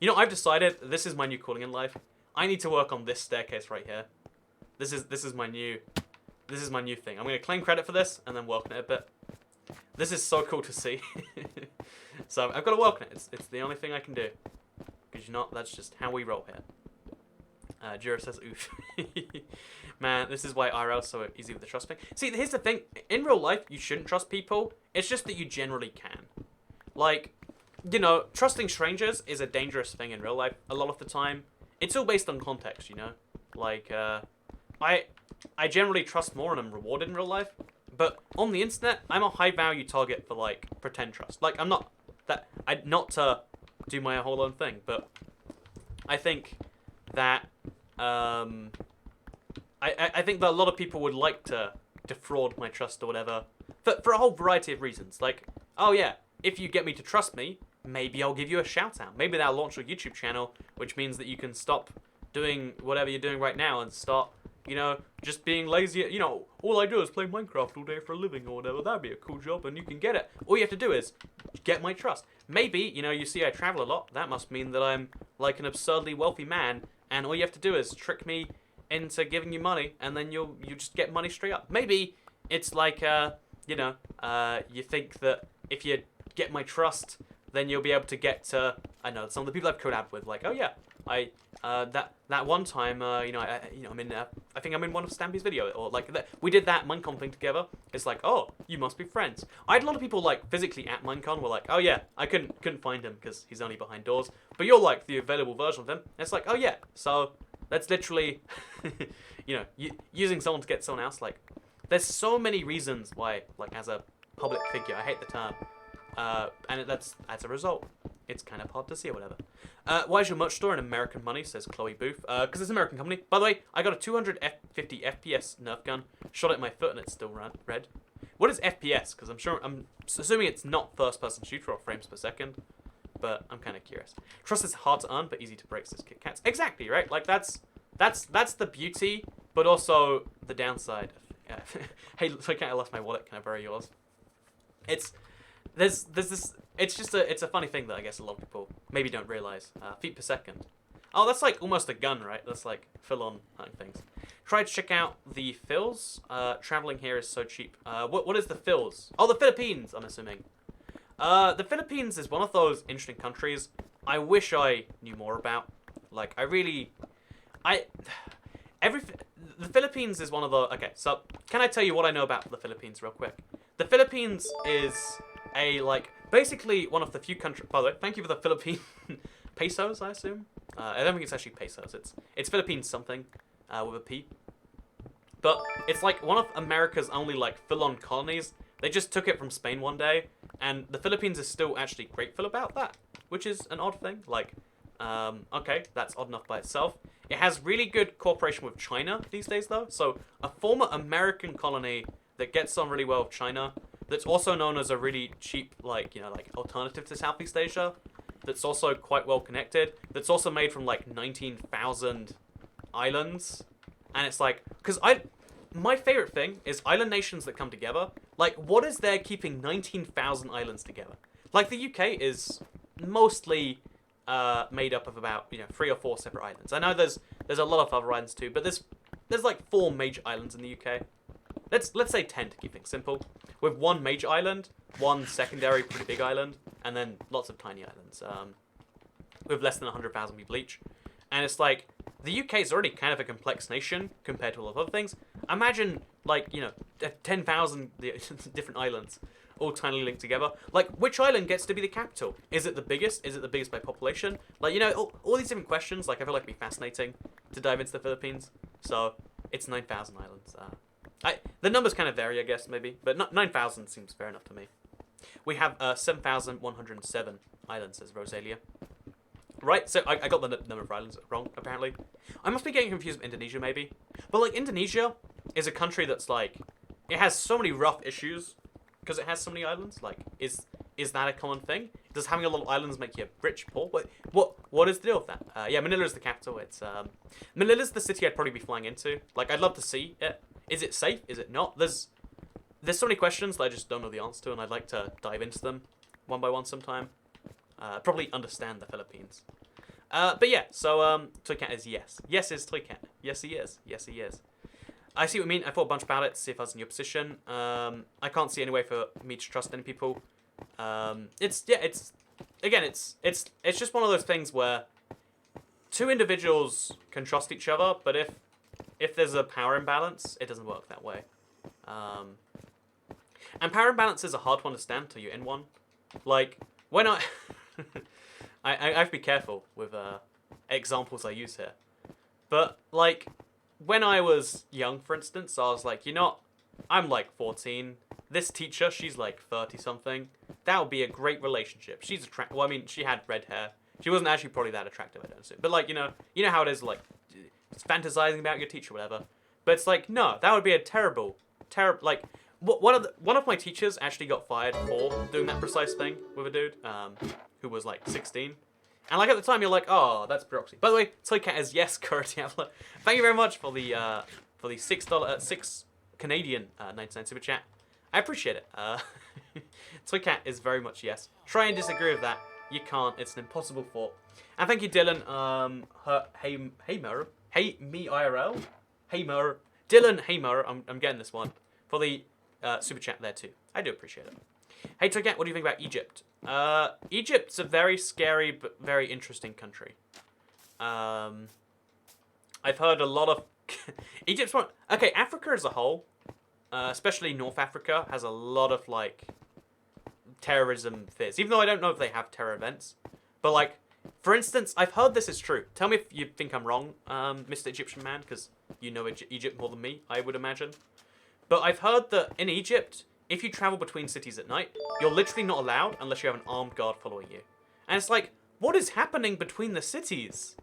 You know, I've decided this is my new calling in life. I need to work on this staircase right here. This is my new thing. I'm gonna claim credit for this and then work on it a bit. This is so cool to see. So I've got to work on it. It's the only thing I can do. Because you know, that's just how we roll here. Jura says, oof. Man, this is why IRL is so easy with the trust thing. See, here's the thing. In real life, you shouldn't trust people. It's just that you generally can. Like, you know, trusting strangers is a dangerous thing in real life a lot of the time. It's all based on context, you know? Like, I generally trust more and I'm rewarded in real life. But on the internet, I'm a high-value target for, like, pretend trust. Like, not to do my whole own thing, but I think that, I think that a lot of people would like to defraud my trust or whatever, for a whole variety of reasons. Like, oh yeah, if you get me to trust me, maybe I'll give you a shout-out. Maybe that'll launch a YouTube channel, which means that you can stop doing whatever you're doing right now and start, you know, just being lazy. You know, all I do is play Minecraft all day for a living or whatever. That'd be a cool job, and you can get it. All you have to do is get my trust. Maybe, you know, you see I travel a lot. That must mean that I'm like an absurdly wealthy man, and all you have to do is trick me into giving you money, and then you just get money straight up. Maybe it's like, you know, you think that if you get my trust, then you'll be able to get to, I know, some of the people I've collabed with, like, oh yeah, that one time, you know, I'm in, I think I'm in one of Stampy's video, or like, we did that Minecon thing together. It's like, oh, you must be friends. I had a lot of people, like, physically at Minecon were like, oh yeah, I couldn't find him because he's only behind doors, but you're like the available version of him. And it's like, oh yeah, so That's literally, using someone to get someone else. Like, there's so many reasons why, like, as a public figure, I hate the term, and that's as a result, it's kind of hard to see or whatever. Why is your merch store in American money? Says Chloe Booth. Because it's an American company. By the way, I got a 250 FPS Nerf gun, shot it at my foot, and it's still red. What is FPS? Because I'm assuming it's not first-person shooter or frames per second, but I'm kind of curious. Trust is hard to earn, but easy to break, says Kit Kats. Exactly, right? Like, that's the beauty, but also the downside. Hey, look, I lost my wallet. Can I borrow yours? There's this. It's a funny thing that I guess a lot of people maybe don't realize. Feet per second. Oh, that's like almost a gun, right? That's like full-on hunting things. Try to check out the Phils. Traveling here is so cheap. What is the Phils? Oh, the Philippines, I'm assuming. The Philippines is one of those interesting countries I wish I knew more about. Like, the Philippines is one of the... Okay, so can I tell you what I know about the Philippines real quick? The Philippines is basically one of the few countries... By the way, thank you for the Philippine pesos, I assume. I don't think it's actually pesos. It's Philippines something with a P. But it's like one of America's only like full-on colonies. They just took it from Spain one day, and the Philippines is still actually grateful about that, which is an odd thing. Like, okay, that's odd enough by itself. It has really good cooperation with China these days, though. So a former American colony that gets on really well with China, that's also known as a really cheap, like alternative to Southeast Asia, that's also quite well connected, that's also made from like 19,000 islands. And it's like, because my favorite thing is island nations that come together. Like, what is there keeping 19,000 islands together? Like, the UK is mostly made up of about 3 or 4 separate islands. I know there's a lot of other islands too, but there's like 4 major islands in the UK. Let's say 10 to keep things simple, with 1 major island, 1 secondary pretty big island, and then lots of tiny islands with less than 100,000 people each. And it's like, the UK is already kind of a complex nation compared to a lot of other things. Imagine, 10,000 different islands all tinily linked together. Like, which island gets to be the capital? Is it the biggest? Is it the biggest by population? Like, all these different questions, like, I feel like it'd be fascinating to dive into the Philippines. So, it's 9,000 islands. The numbers kind of vary, I guess, maybe. But 9,000 seems fair enough to me. We have 7,107 islands, says Rosalia. Right, so I got the number of islands wrong, apparently. I must be getting confused with Indonesia, maybe. But, like, Indonesia is a country that's, like... It has so many rough issues because it has so many islands. Like, is that a common thing? Does having a lot of islands make you rich, poor? What is the deal with that? Yeah, Manila is the capital. It's Manila's the city I'd probably be flying into. Like, I'd love to see it. Is it safe? Is it not? There's so many questions that I just don't know the answer to, and I'd like to dive into them one by one sometime. Probably understand the Philippines. But yeah, so Toycat is yes. Yes is Toycat. Yes he is. Yes he is. I see what you mean. I thought a bunch about it to see if I was in your position. I can't see any way for me to trust any people. It's just one of those things where 2 individuals can trust each other, but if there's a power imbalance, it doesn't work that way. And power imbalance is a hard to understand until you're in one. Like, when I have to be careful with examples I use here. But, like, when I was young, for instance, I was like, I'm like 14. This teacher, she's like 30-something. That would be a great relationship. She's attractive. Well, I mean, she had red hair. She wasn't actually probably that attractive, I don't assume. But, like, you know how it is, like, it's fantasizing about your teacher or whatever. But it's like, no, that would be a terrible, like... One of my teachers actually got fired for doing that precise thing with a dude who was like 16. And like at the time you're like, oh, that's bureaucracy. By the way, Toycat is yes, Curtiabler. Thank you very much for the $6 Canadian 99 super chat. I appreciate it. Toycat is very much yes. Try and disagree with that. You can't. It's an impossible thought. And thank you, Dylan. Hey me IRL. Dylan Haymer. I'm getting this one for the super chat there too. I do appreciate it. Hey Toycat, what do you think about Egypt? Egypt's a very scary but very interesting country. I've heard a lot of Egypt's one. Okay, Africa as a whole, especially North Africa, has a lot of like terrorism fears. Even though I don't know if they have terror events, but like For instance, I've heard this is true. Tell me if you think I'm wrong, Mr. Egyptian man, because you know Egypt more than me, I would imagine. But I've heard that in Egypt, if you travel between cities at night, you're literally not allowed unless you have an armed guard following you. And it's like, what is happening between the cities?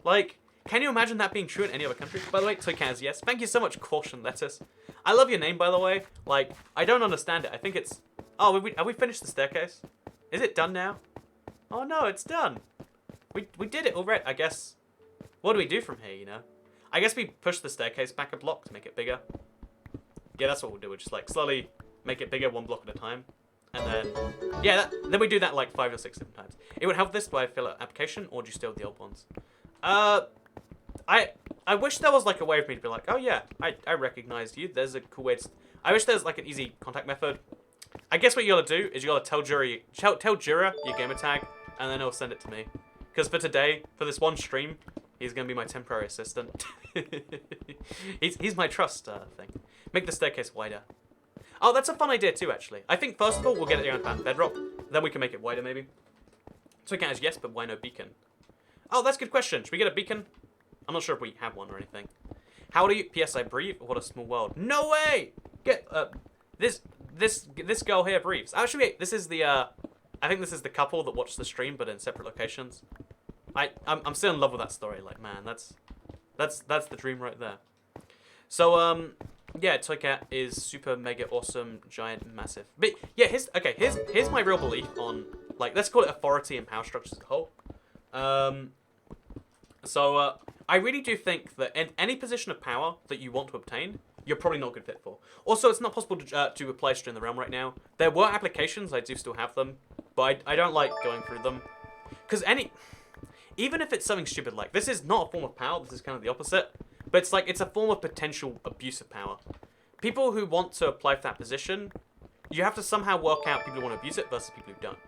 Like, can you imagine that being true in any other country? By the way, Toykaz, yes. Thank you so much, Caution Lettuce. I love your name, by the way. Like, I don't understand it. I think it's... Oh, have we finished the staircase? Is it done now? Oh no, it's done. We did it already, I guess. What do we do from here, you know? I guess we push the staircase back a block to make it bigger. Yeah, that's what we'll do. We'll just, like, slowly make it bigger one block at a time. And then, yeah, then we do that, like, 5 or 6 different times. It would help this by fill out application, or do you still have the old ones? I wish there was, like, a way for me to be like, oh, yeah, I recognized you. There's a cool way to... I wish there's, like, an easy contact method. I guess what you gotta do is you gotta tell Jura your gamer tag, and then he'll send it to me. Because for today, for this one stream, he's gonna be my temporary assistant. he's my trust thing. Make the staircase wider. Oh, that's a fun idea too, actually. I think first of all, we'll get it down to Bedrock. Then we can make it wider, maybe. So we can as yes, but why no beacon? Oh, that's a good question. Should we get a beacon? I'm not sure if we have one or anything. How do you... P.S. I breathe? What a small world. No way! Get... This girl here breathes. Actually, wait, this is the... I think this is the couple that watched the stream, but in separate locations. I'm still in love with that story. Like, man, that's the dream right there. So, yeah, Toycat is super mega awesome, giant, massive. But yeah, here's my real belief on, like, let's call it authority and power structures as a whole. I really do think that in any position of power that you want to obtain, you're probably not a good fit for. Also, it's not possible to replace during the realm right now. There were applications, I do still have them, but I don't like going through them. Because even if it's something stupid like, this is not a form of power, this is kind of the opposite, but it's like, it's a form of potential abuse of power. People who want to apply for that position, you have to somehow work out people who want to abuse it versus people who don't.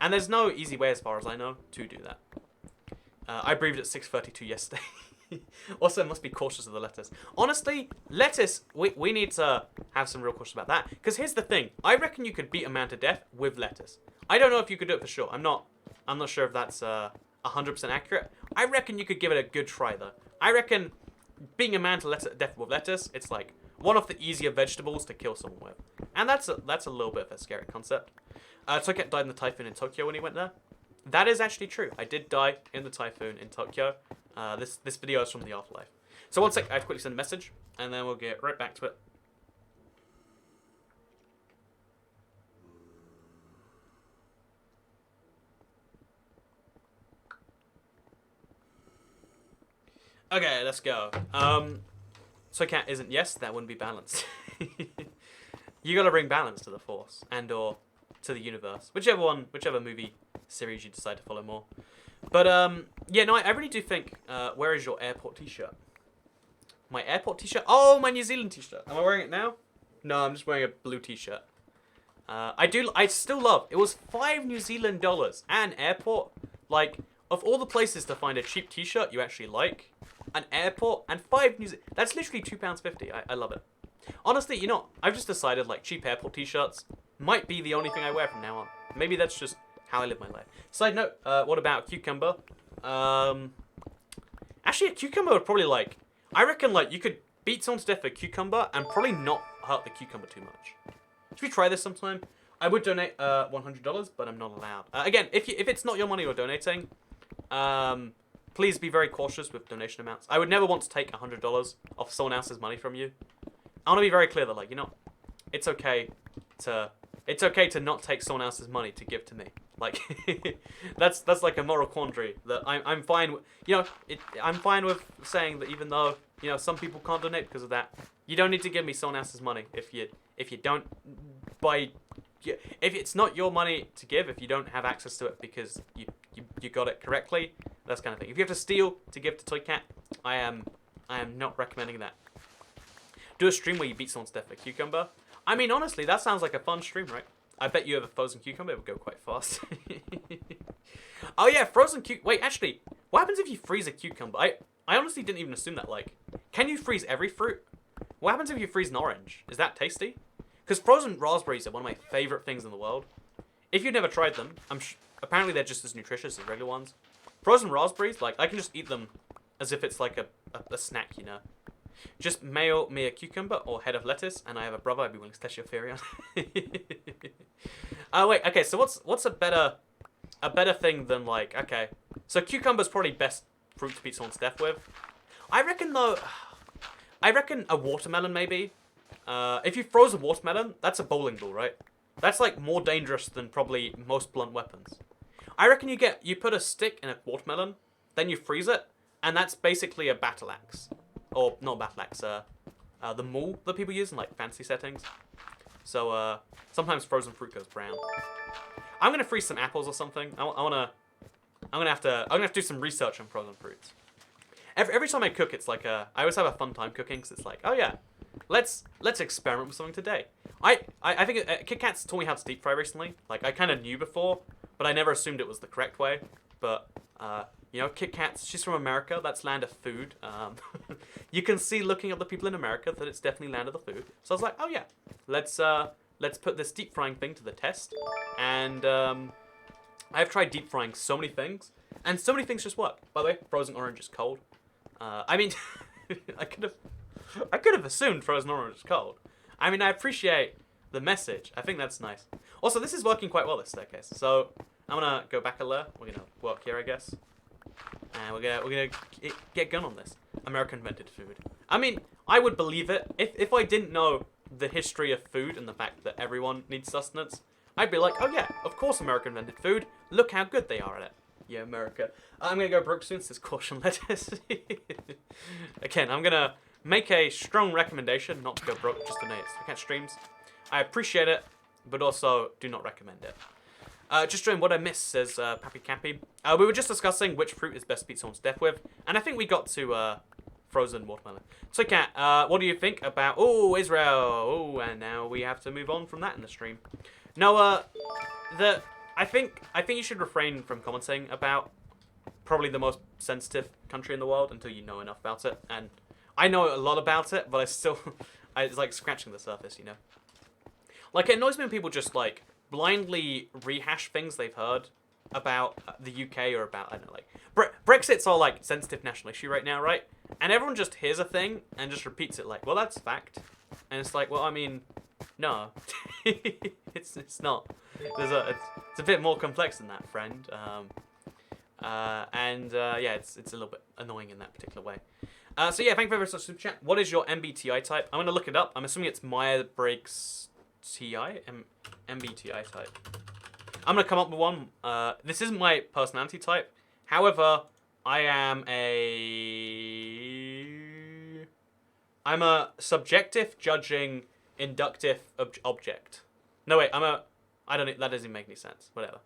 And there's no easy way, as far as I know, to do that. I breathed at 6:32 yesterday. Also, must be cautious of the lettuce. Honestly, lettuce, we need to have some real caution about that. Because here's the thing. I reckon you could beat a man to death with lettuce. I don't know if you could do it for sure. I'm not sure if that's 100% accurate. I reckon you could give it a good try, though. I reckon being a man to death with lettuce, it's like one of the easier vegetables to kill someone with. And that's a little bit of a scary concept. Toket died in the typhoon in Tokyo when he went there. That is actually true. I did die in the typhoon in Tokyo. This video is from the afterlife. So one sec, I have to quickly send a message, and then we'll get right back to it. Okay, let's go. So cat isn't yes, that wouldn't be balanced. You gotta bring balance to the Force, and or to the universe. Whichever movie series you decide to follow more. But, yeah, no, I really do think, where is your airport t-shirt? My airport t-shirt? Oh, my New Zealand t-shirt. Am I wearing it now? No, I'm just wearing a blue t-shirt. I still love, it was $5 New Zealand and airport. Like, of all the places to find a cheap t-shirt you actually like, an airport and 5 New Zealand, that's literally £2.50. I love it. Honestly, you know, I've just decided, like, cheap airport t-shirts might be the only thing I wear from now on. Maybe that's just how I live my life. Side note, what about cucumber? Actually, a cucumber would probably, like... I reckon, like, you could beat someone to death with a cucumber and probably not hurt the cucumber too much. Should we try this sometime? I would donate $100, but I'm not allowed. Again, if it's not your money you're donating, please be very cautious with donation amounts. I would never want to take $100 off someone else's money from you. I want to be very clear that, like, you know, it's okay to not take someone else's money to give to me. Like, that's like a moral quandary that I'm fine with. You know, I'm fine with saying that even though, you know, some people can't donate because of that, you don't need to give me someone else's money if you don't if it's not your money to give, if you don't have access to it because you got it correctly, that's kind of thing. If you have to steal to give to Toycat, I am not recommending that. Do a stream where you beat someone to death with a cucumber. I mean, honestly, that sounds like a fun stream, right? I bet you have a frozen cucumber, it would go quite fast. Oh yeah, frozen wait, actually, what happens if you freeze a cucumber? I honestly didn't even assume that, like, can you freeze every fruit? What happens if you freeze an orange? Is that tasty? Because frozen raspberries are one of my favorite things in the world. If you've never tried them, apparently they're just as nutritious as regular ones. Frozen raspberries, like, I can just eat them as if it's like a snack, you know. Just mail me a cucumber or head of lettuce, and I have a brother I'd be willing to test your theory on. Wait, okay, so what's a better thing than, like, okay, so cucumber's probably best fruit to beat someone's death with. I reckon, though, a watermelon, maybe. If you froze a watermelon, that's a bowling ball, right? That's, like, more dangerous than probably most blunt weapons. I reckon you put a stick in a watermelon, then you freeze it, and that's basically a battle axe. Or, not battle axe, the maul that people use in, like, fancy settings. So, sometimes frozen fruit goes brown. I'm gonna freeze some apples or something. I'm gonna have to do some research on frozen fruits. Every time I cook, it's like I always have a fun time cooking, because it's like, oh yeah, let's experiment with something today. I think Kit Kat's taught me how to deep fry recently. Like, I kind of knew before, but I never assumed it was the correct way. But you know, Kit Kat's, she's from America. That's land of food. You can see looking at the people in America that it's definitely land of the food. So I was like, oh yeah, let's put this deep frying thing to the test. And I've tried deep frying so many things, and so many things just work. By the way, frozen orange is cold. I mean, I could have assumed frozen orange is cold. I mean, I appreciate the message. I think that's nice. Also, this is working quite well, this staircase. So I'm gonna go back a layer. We're gonna work here, I guess. And we're gonna get going on this. America invented food. I mean, I would believe it if I didn't know the history of food and the fact that everyone needs sustenance. I'd be like, oh yeah, of course America invented food. Look how good they are at it. Yeah, America. I'm gonna go broke soon, says caution lettuce. Again, I'm gonna make a strong recommendation not to go broke just to catch streams. I appreciate it, but also do not recommend it. Just join what I missed, says Pappy Cappy. We were just discussing which fruit is best to beat someone's death with, and I think we got to frozen watermelon. So, Kat, what do you think about... Oh, Israel. Oh, and now we have to move on from that in the stream. No, I think you should refrain from commenting about probably the most sensitive country in the world until you know enough about it. And I know a lot about it, but I still... it's like scratching the surface, you know? Like, it annoys me when people just, like, blindly rehash things they've heard about the UK or about, I don't know, like... Brexit's all, like, sensitive national issue right now, right? And everyone just hears a thing and just repeats it like, well, that's fact. And it's like, well, I mean, no. it's not. It's a bit more complex than that, friend. Yeah, it's a little bit annoying in that particular way. So yeah, thank you very much for the super chat. What is your MBTI type? I'm going to look it up. I'm assuming it's Myers-Briggs TI? MBTI type. I'm going to come up with one. This isn't my personality type. However, I'm a subjective, judging, inductive object. No, wait, that doesn't even make any sense. Whatever.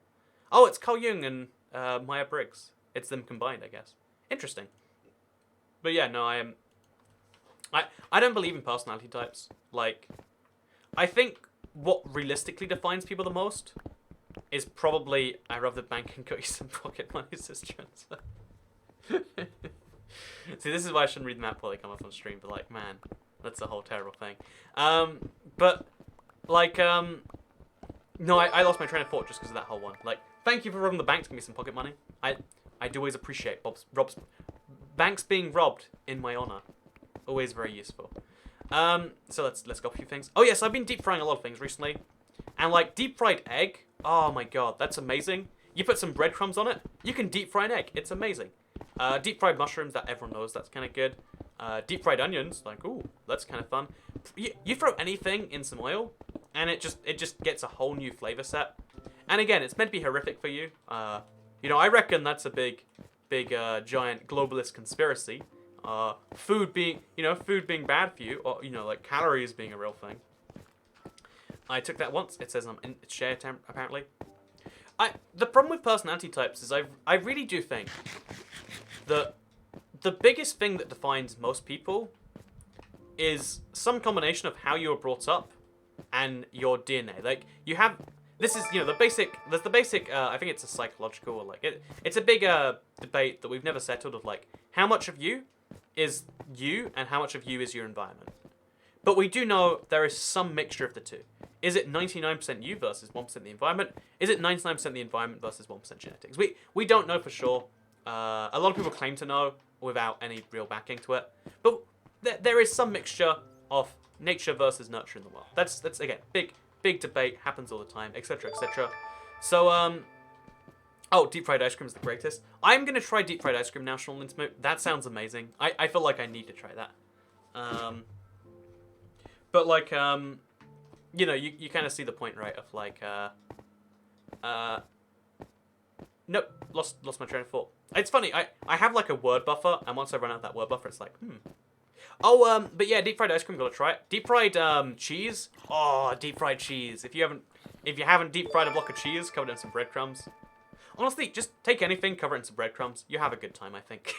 Oh, it's Carl Jung and Myers-Briggs. It's them combined, I guess. Interesting. But yeah, no, I don't believe in personality types. Like, I think what realistically defines people the most is probably, I rob the bank and got you some pocket money, says Jones. See, this is why I shouldn't read the map while they come up on stream, but like, man, that's a whole terrible thing. But, like, no, I lost my train of thought just because of that whole one. Like, thank you for robbing the bank to give me some pocket money. I do always appreciate Rob's banks being robbed in my honor. Always very useful. So let's go a few things. Oh yes, I've been deep frying a lot of things recently. And like, deep fried egg, oh my god, that's amazing. You put some breadcrumbs on it, you can deep fry an egg. It's amazing. Deep fried mushrooms, that everyone knows, that's kind of good. Deep fried onions, like, ooh, that's kind of fun. You throw anything in some oil, and it just gets a whole new flavor set. And again, it's meant to be horrific for you. You know, I reckon that's a big, giant globalist conspiracy. Food being bad for you, or, you know, like calories being a real thing. I took that once. It says I'm in share apparently. The problem with personality types is I really do think that the biggest thing that defines most people is some combination of how you were brought up and your DNA. Like, you have, this is, you know, there's the basic, I think it's a psychological, or like, it's a big debate that we've never settled of like, how much of you is you and how much of you is your environment. But we do know there is some mixture of the two. Is it 99% you versus 1% the environment? Is it 99% the environment versus 1% genetics? We don't know for sure. a lot of people claim to know without any real backing to it. But there is some mixture of nature versus nurture in the world. That's again big debate, happens all the time, etc. etc. So oh, deep fried ice cream is the greatest. I'm gonna try deep fried ice cream now, Sean Linsmoke. That sounds amazing. I feel like I need to try that. But like you know, you kind of see the point, right? Of like nope, lost my train of thought. It's funny, I have like a word buffer, and once I run out of that word buffer, it's like, Oh, but yeah, deep fried ice cream, gotta try it. Deep fried cheese. Oh, deep fried cheese. If you haven't deep fried a block of cheese, covered in some breadcrumbs. Honestly, just take anything, cover it in some breadcrumbs. You have a good time, I think.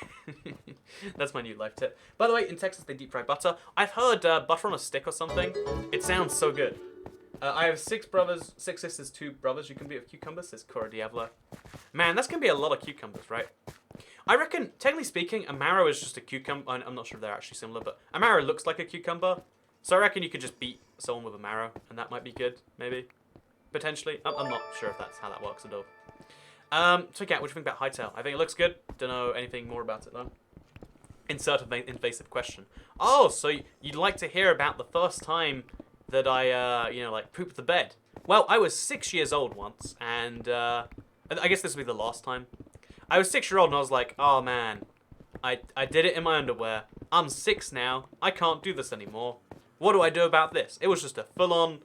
That's my new life tip. By the way, in Texas they deep fry butter. I've heard butter on a stick or something. It sounds so good. I have 6 brothers, 6 sisters, 2 brothers. You can be with cucumbers, says Cora Diablo. Man, that's gonna be a lot of cucumbers, right? I reckon, technically speaking, a marrow is just a cucumber. I'm not sure if they're actually similar, but a marrow looks like a cucumber. So I reckon you could just beat someone with a marrow, and that might be good, maybe. Potentially. I'm not sure if that's how that works at all. So yeah, what do you think about Hightail? I think it looks good. Don't know anything more about it, though. Insert invasive question. Oh, so you'd like to hear about the first time that I, you know, like, pooped the bed. Well, I was 6 years old once, and I guess this will be the last time. I was 6-year-old and I was like, oh man, I did it in my underwear. I'm 6 now. I can't do this anymore. What do I do about this? It was just a full-on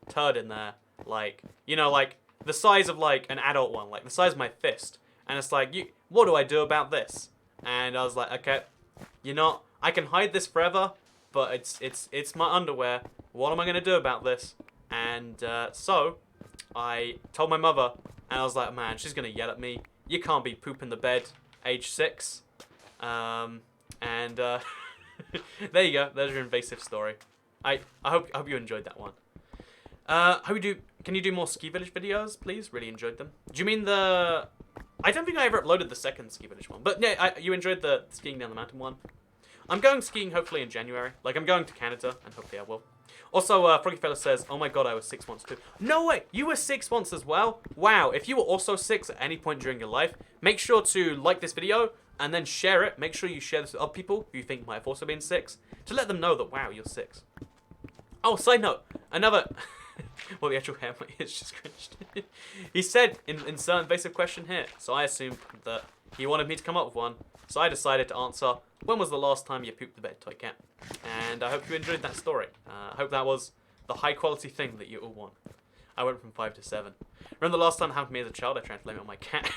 turd in there. Like, you know, like the size of like an adult one, like the size of my fist. And it's like, what do I do about this? And I was like, okay, you know, I can hide this forever, but it's my underwear. What am I gonna do about this? And so I told my mother. And I was like, man, she's going to yell at me. You can't be pooping the bed, age 6. There you go. There's your invasive story. I hope you enjoyed that one. Can you do more Ski Village videos, please? Really enjoyed them. Do you mean the... I don't think I ever uploaded the second Ski Village one. But yeah, you enjoyed the skiing down the mountain one. I'm going skiing hopefully in January. Like, I'm going to Canada, and hopefully I will. Also, Froggy Fella says, oh my god, I was 6 once too. No way! You were 6 once as well? Wow, if you were also 6 at any point during your life, make sure to like this video, and then share it. Make sure you share this with other people who you think might have also been 6, to let them know that, wow, you're 6. Oh, side note, another... well, the actual hair is just cringed. He said, insert invasive question here, so I assumed that he wanted me to come up with one. So I decided to answer, when was the last time you pooped the bed, Toy Cat? And I hope you enjoyed that story. I hope that was the high quality thing that you all want. I went from 5 to 7. Remember the last time it happened to me as a child? I tried to blame it on my cat.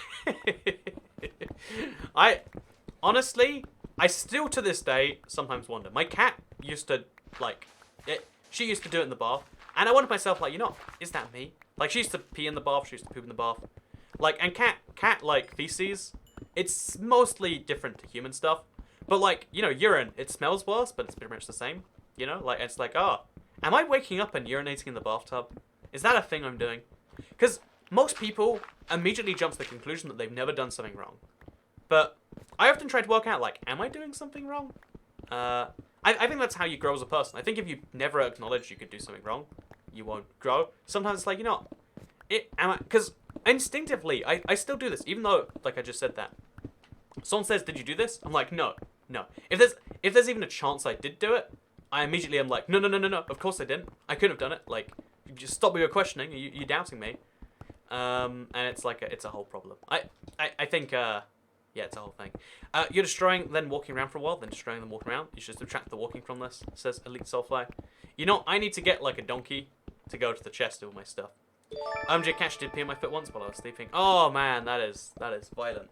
Honestly, I still to this day sometimes wonder. My cat used to, like, she used to do it in the bath. And I wondered myself, like, you know, is that me? Like, she used to pee in the bath, she used to poop in the bath. Like, and cat like, feces, it's mostly different to human stuff. But, like, you know, urine, it smells worse, but it's pretty much the same. You know? Like, it's like, oh, am I waking up and urinating in the bathtub? Is that a thing I'm doing? Because most people immediately jump to the conclusion that they've never done something wrong. But I often try to work out, like, am I doing something wrong? I think that's how you grow as a person. I think if you never acknowledge you could do something wrong, you won't grow. Sometimes it's like, you know, because instinctively, I still do this, even though, like I just said that. Someone says, did you do this? I'm like, no. If there's even a chance I did do it, I immediately am like, no, of course I didn't. I couldn't have done it. Like, just stop with your questioning. You're doubting me. And it's like, it's a whole problem. I think, yeah, it's a whole thing. You're destroying, then walking around for a while, then destroying, then walking around. You should subtract the walking from this, says Elite Soulfly. You know, I need to get, like, a donkey to go to the chest with my stuff. J Cash did pee on my foot once while I was sleeping. Oh, man, that is violent.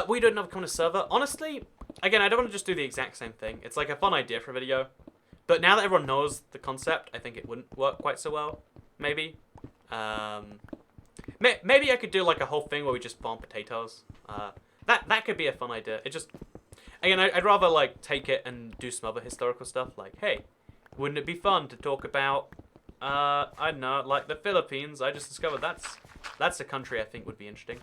We do another kind of server. Honestly, again, I don't want to just do the exact same thing. It's like a fun idea for a video. But now that everyone knows the concept, I think it wouldn't work quite so well. Maybe. Maybe I could do like a whole thing where we just farm potatoes. That could be a fun idea. It just... Again, I'd rather like take it and do some other historical stuff. Like, hey, wouldn't it be fun to talk about... I don't know, like the Philippines. I just discovered that's a country I think would be interesting.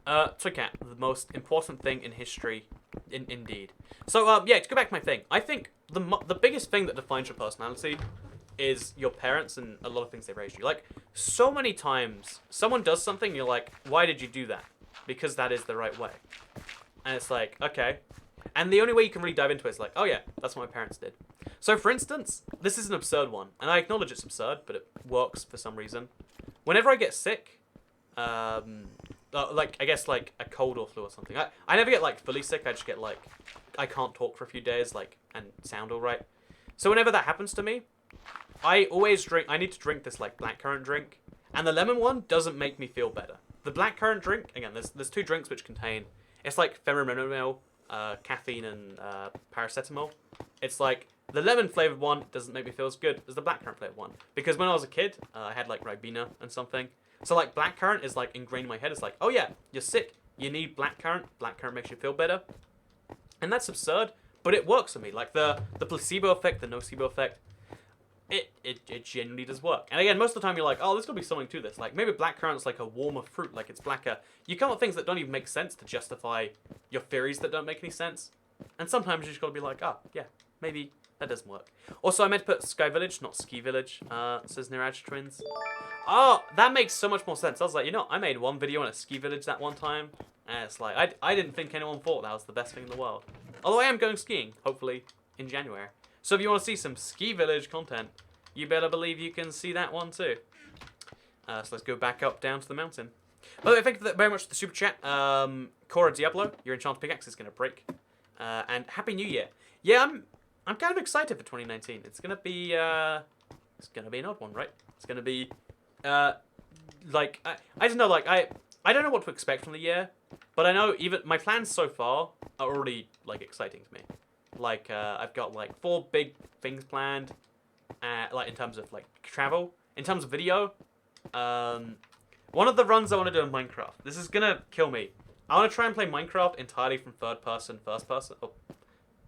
Toycat, the most important thing in history, indeed. So, yeah, to go back to my thing, I think the biggest thing that defines your personality is your parents and a lot of things they raised you. Like, so many times, someone does something, you're like, why did you do that? because that is the right way. And it's like, okay. And the only way you can really dive into it is like, oh yeah, that's what my parents did. So for instance, this is an absurd one. And I acknowledge it's absurd, but it works for some reason. Whenever I get sick, like, I guess, like, a cold or flu or something. I never get, like, fully sick. I just get, like, I can't talk for a few days, like, and sound all right. So whenever that happens to me, I need to drink this, like, blackcurrant drink. And the lemon one doesn't make me feel better. The blackcurrant drink, again, there's two drinks which contain, it's like pheromonal, caffeine and paracetamol. It's like, the lemon flavored one doesn't make me feel as good as the blackcurrant flavored one. Because when I was a kid, I had, like, Ribena and something. So, like, blackcurrant is, like, ingrained in my head. It's like, oh, yeah, you're sick. You need blackcurrant. Blackcurrant makes you feel better. And that's absurd, but it works for me. Like, the placebo effect, the nocebo effect, it genuinely does work. And again, most of the time you're like, oh, there's got to be something to this. Like, maybe blackcurrant's like a warmer fruit, like it's blacker. You come up with things that don't even make sense to justify your theories that don't make any sense. And sometimes you just got to be like, oh, yeah, maybe that doesn't work. Also, I meant to put Sky Village, not Ski Village, says Niraj Twins. Oh, that makes so much more sense. I was like, you know, I made one video on a ski village that one time, and it's like, I didn't think anyone thought that was the best thing in the world. Although I am going skiing, hopefully, in January. So if you want to see some ski village content, you better believe you can see that one too. So let's go back up down to the mountain. By the way, thank you very much for the super chat. Cora Diablo, your enchanted pickaxe is going to break. And Happy New Year. Yeah, I'm kind of excited for 2019. It's going to be an odd one, right? It's going to be... like, I don't know, like, I don't know what to expect from the year, but I know even my plans so far are already, like, exciting to me. Like, I've got, like, 4 big things planned, like, in terms of, like, travel. In terms of video, one of the runs I want to do in Minecraft, this is gonna kill me. I want to try and play Minecraft entirely from third person, first person, or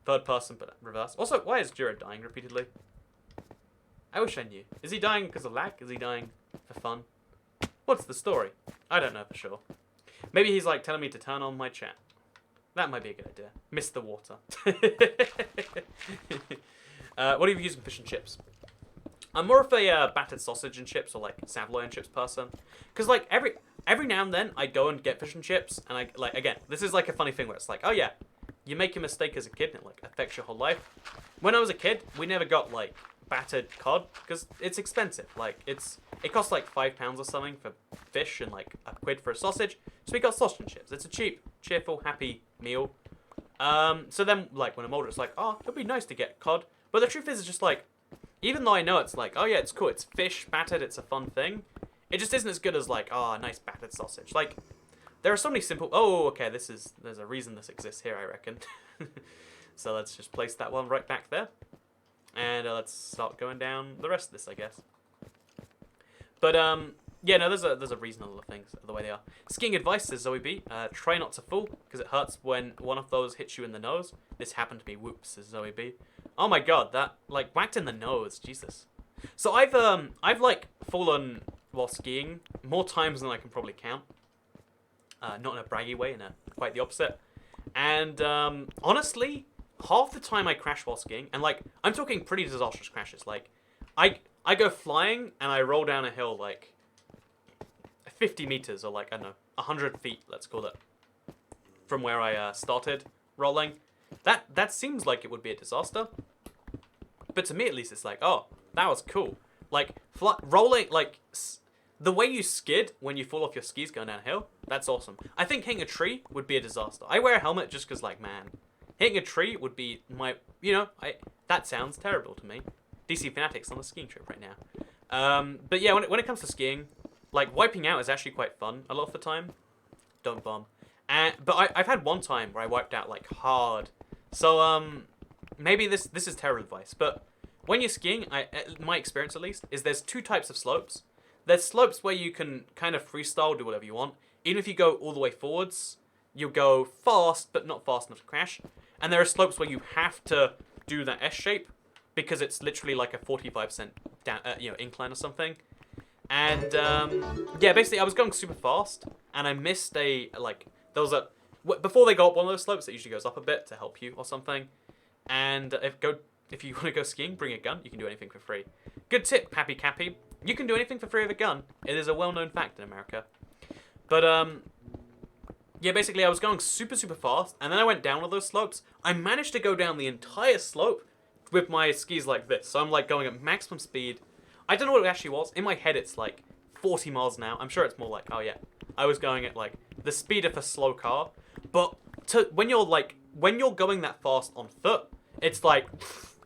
third person, but reverse. Also, why is Jira dying repeatedly? I wish I knew. Is he dying because of lag? Is he dying for fun? What's the story? I don't know for sure. Maybe he's like telling me to turn on my chat. That might be a good idea. Miss the water. What are you using fish and chips? I'm more of a battered sausage and chips or like Savoy and chips person. Because like every now and then I go and get fish and chips and I like, again, this is like a funny thing where it's like, oh yeah, you make a mistake as a kid and it like affects your whole life. When I was a kid, we never got like battered cod because it's expensive. Like it costs like £5 or something for fish and like £1 for a sausage. So we got sausage and chips. It's a cheap, cheerful, happy meal. So then like when I'm older, it's like, oh, it'd be nice to get cod. But the truth is, it's just like, even though I know it's like, oh yeah, it's cool, it's fish battered, it's a fun thing, it just isn't as good as like, oh, a nice battered sausage. Like, there are so many simple, oh, okay, there's a reason this exists here, I reckon. So let's just place that one right back there. And let's start going down the rest of this, I guess. But, yeah, no, there's a reason all the things are the way they are. Skiing advice, says Zoe B. Try not to fall, because it hurts when one of those hits you in the nose. This happened to me, whoops, says Zoe B. Oh my god, that, like, whacked in the nose, Jesus. So I've like, fallen while skiing more times than I can probably count. Not in a braggy way, in a quite the opposite. And, honestly, half the time I crash while skiing, and, like, I'm talking pretty disastrous crashes. Like, I go flying, and I roll down a hill, like, 50 meters, or, like, I don't know, 100 feet, let's call it, from where I started rolling. That seems like it would be a disaster. But to me, at least, it's like, oh, that was cool. Like, rolling, like, the way you skid when you fall off your skis going downhill, that's awesome. I think hitting a tree would be a disaster. I wear a helmet just because, like, man, hitting a tree would be my, you know, that sounds terrible to me. DC Fanatics on a skiing trip right now. But yeah, when it comes to skiing, like, wiping out is actually quite fun a lot of the time. Don't bomb. But I've had one time where I wiped out, like, hard. So, maybe this is terrible advice, but when you're skiing, my experience at least, is there's 2 types of slopes. There's slopes where you can kind of freestyle, do whatever you want. Even if you go all the way forwards, you'll go fast, but not fast enough to crash. And there are slopes where you have to do that S shape, because it's literally like a 45% down, incline or something. And, yeah, basically I was going super fast, and I missed there was before they go up one of those slopes, it usually goes up a bit to help you or something. And if you want to go skiing, bring a gun. You can do anything for free. Good tip, Pappy Cappy. You can do anything for free with a gun. It is a well-known fact in America. But, yeah, basically I was going super, super fast, and then I went down all those slopes. I managed to go down the entire slope with my skis like this. So I'm like going at maximum speed. I don't know what it actually was. In my head, it's like 40 miles an hour. I'm sure it's more like, oh yeah. I was going at like the speed of a slow car. But when you're going that fast on foot, it's like,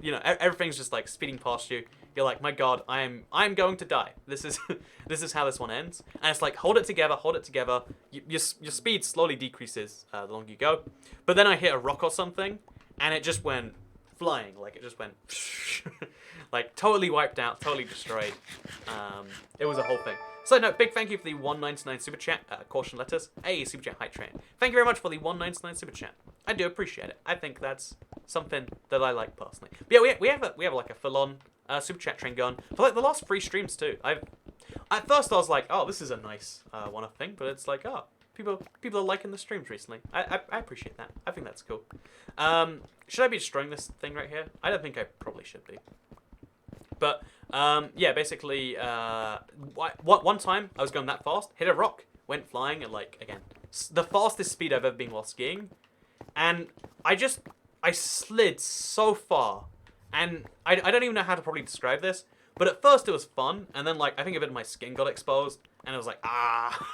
you know, everything's just like speeding past you. You're like, my God, I'm going to die. This is this is how this one ends. And it's like, hold it together, hold it together. Your speed slowly decreases the longer you go. But then I hit a rock or something, and it just went flying. Like it just went, like totally wiped out, totally destroyed. It was a whole thing. So no, big thank you for the 199 super chat, caution letters. Hey, super chat hype train. Thank you very much for the 199 super chat. I do appreciate it. I think that's something that I like personally. But yeah, we have like a full on super chat train going for like the last 3 streams too. At first I was like, oh, this is a nice one-off thing, but it's like, oh, people are liking the streams recently. I appreciate that. I think that's cool. Should I be destroying this thing right here? I don't think I probably should be. But yeah, basically, one time I was going that fast, hit a rock, went flying at like, again, the fastest speed I've ever been while skiing, and I slid so far, and I don't even know how to probably describe this, but at first it was fun, and then like I think a bit of my skin got exposed, and it was like, ah,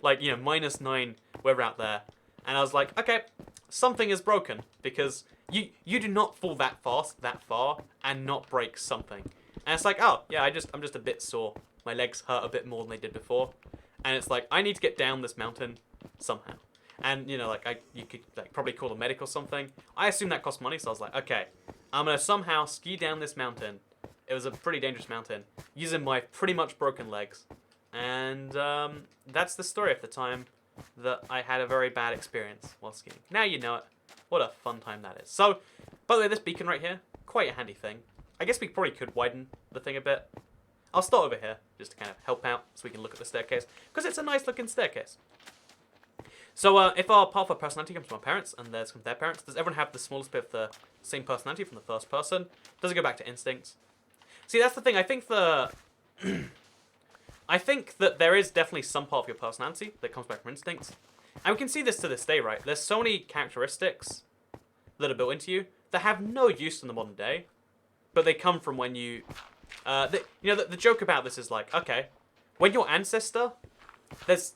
like, you know, -9 we're out there, and I was like, okay, something is broken, because you do not fall that fast, that far, and not break something. And it's like, oh, yeah, I'm just a bit sore. My legs hurt a bit more than they did before. And it's like, I need to get down this mountain somehow. And, you know, like, you could like probably call a medic or something. I assume that costs money, so I was like, okay, I'm going to somehow ski down this mountain. It was a pretty dangerous mountain, using my pretty much broken legs. And that's the story of the time that I had a very bad experience while skiing. Now you know it. What a fun time that is. So, by the way, this beacon right here, quite a handy thing. I guess we probably could widen the thing a bit. I'll start over here, just to kind of help out, so we can look at the staircase, because it's a nice looking staircase. So, if our part of our personality comes from our parents, and theirs from their parents, does everyone have the smallest bit of the same personality from the first person? Does it go back to instincts? See, that's the thing. I think I think that there is definitely some part of your personality that comes back from instincts. And we can see this to this day, right? There's so many characteristics that are built into you that have no use in the modern day, but they come from when you... you know, the joke about this is like, okay, when your ancestor, there's...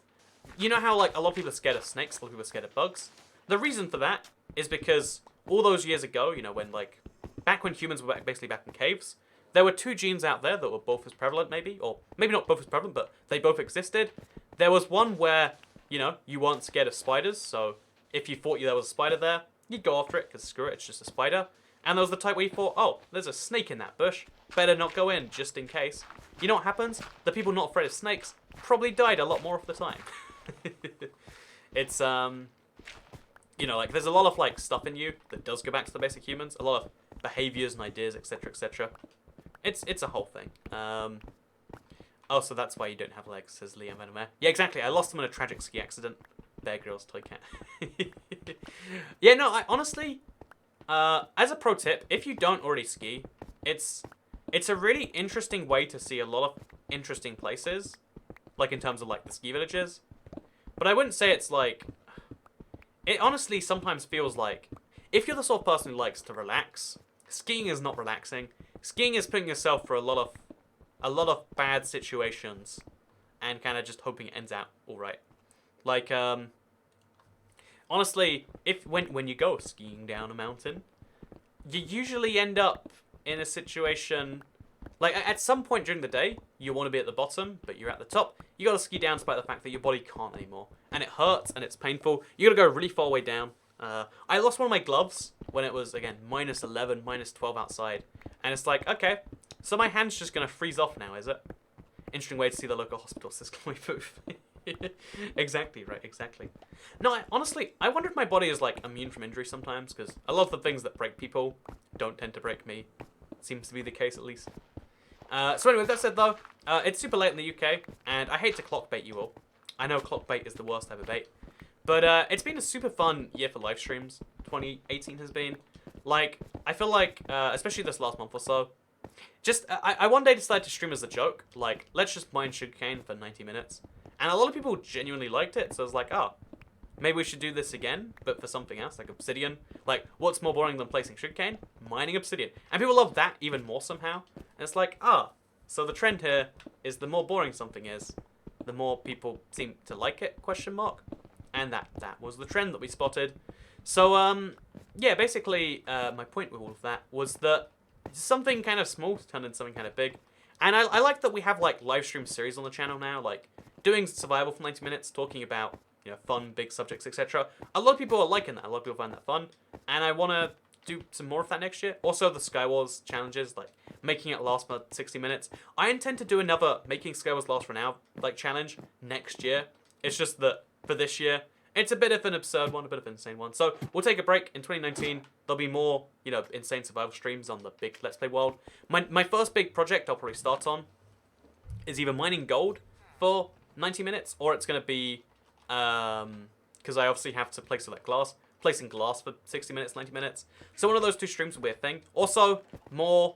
You know how, like, a lot of people are scared of snakes, a lot of people are scared of bugs? The reason for that is because all those years ago, you know, when, like, back when humans were basically back in caves, there were 2 genes out there that were both as prevalent, maybe, or maybe not both as prevalent, but they both existed. There was one where, you know, you weren't scared of spiders, so if you thought there was a spider there, you'd go after it, because screw it, it's just a spider. And there was the type where you thought, oh, there's a snake in that bush, better not go in, just in case. You know what happens? The people not afraid of snakes probably died a lot more of the time. It's, you know, like, there's a lot of, like, stuff in you that does go back to the basic humans, a lot of behaviors and ideas, etc., etc. It's a whole thing. Oh, so that's why you don't have legs, says Liam Venomare. Yeah, exactly. I lost them in a tragic ski accident. Bear Grylls toy cat. Yeah, no, I honestly, as a pro tip, if you don't already ski, it's a really interesting way to see a lot of interesting places, like in terms of like the ski villages. But I wouldn't say it's like, it honestly sometimes feels like, if you're the sort of person who likes to relax, skiing is not relaxing. Skiing is putting yourself for a lot of bad situations and kind of just hoping it ends out all right. Like, honestly, when you go skiing down a mountain, you usually end up in a situation, like, at some point during the day, you want to be at the bottom, but you're at the top. You got to ski down despite the fact that your body can't anymore. And it hurts, and it's painful. You got to go really far way down. I lost one of my gloves when it was, again, -11, -12 outside. And it's like, okay, so my hand's just going to freeze off now, is it? Interesting way to see the local hospital system booth. Exactly, right, exactly. No, honestly, I wonder if my body is, like, immune from injury sometimes, because a lot of the things that break people don't tend to break me. Seems to be the case, at least. So anyway, with that said, though, it's super late in the UK, and I hate to clock bait you all. I know clock bait is the worst type of bait. But it's been a super fun year for live streams. 2018 has been. Like, I feel like, especially this last month or so, just, I one day decided to stream as a joke. Like, let's just mine sugarcane for 90 minutes. And a lot of people genuinely liked it, so I was like, oh, maybe we should do this again, but for something else, like obsidian. Like, what's more boring than placing sugarcane? Mining obsidian. And people love that even more somehow. And it's like, so the trend here is the more boring something is, the more people seem to like it, question mark. And that was the trend that we spotted. So, yeah, basically, my point with all of that was that something kind of small turned into something kind of big. And I like that we have, like, live stream series on the channel now, like, doing survival for 90 minutes, talking about, you know, fun, big subjects, etc. A lot of people are liking that. A lot of people find that fun. And I want to do some more of that next year. Also, the Skywars challenges, like, making it last for 60 minutes. I intend to do another making Skywars last for an hour, like, challenge next year. It's just that for this year, it's a bit of an absurd one, a bit of an insane one. So we'll take a break in 2019. There'll be more, you know, insane survival streams on the big Let's Play world. My first big project I'll probably start on is either mining gold for 90 minutes, or it's going to be, because I obviously have to place all that glass, placing glass for 60 minutes, 90 minutes. So one of those two streams will be a thing. Also, more,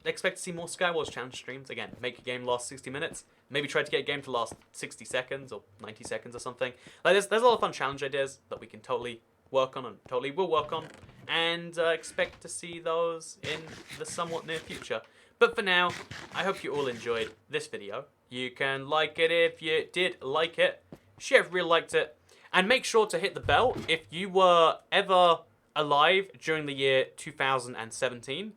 expect to see more Skywars challenge streams. Again, make a game last 60 minutes. Maybe try to get a game to last 60 seconds or 90 seconds or something. Like, there's a lot of fun challenge ideas that we can totally work on and totally will work on. And expect to see those in the somewhat near future. But for now, I hope you all enjoyed this video. You can like it if you did like it. Share if you really liked it. And make sure to hit the bell if you were ever alive during the year 2017.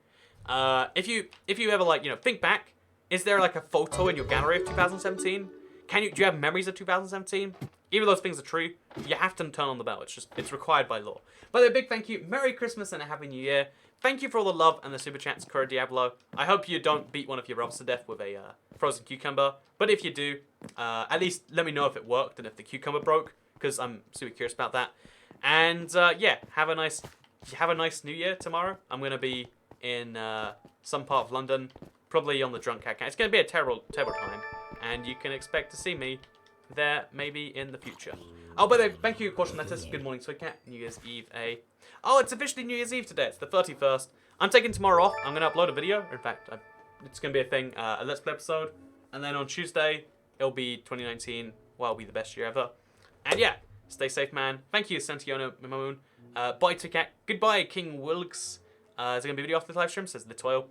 If you ever, like, you know, think back. Is there, like, a photo in your gallery of 2017? Do you have memories of 2017? Even though those things are true, you have to turn on the bell. It's required by law. By the way, big thank you. Merry Christmas and a Happy New Year. Thank you for all the love and the super chats, Cura Diablo. I hope you don't beat one of your brothers to death with a frozen cucumber. But if you do, at least let me know if it worked and if the cucumber broke, because I'm super curious about that. And yeah, have a nice New Year tomorrow. I'm gonna be in some part of London. Probably on the Drunk Cat Camp. It's going to be a terrible, terrible time. And you can expect to see me there maybe in the future. Oh, by the way, thank you, Caution Letters. Good morning, Toy Cat. New Year's Eve, Oh, it's officially New Year's Eve today. It's the 31st. I'm taking tomorrow off. I'm going to upload a video. In fact, it's going to be a thing, a Let's Play episode. And then on Tuesday, it'll be 2019. Well, it'll be the best year ever. And yeah, stay safe, man. Thank you, Santiano Mimoon. Bye, Toy Cat. Goodbye, King Wilkes. Is there going to be a video after the live stream? Says the toil.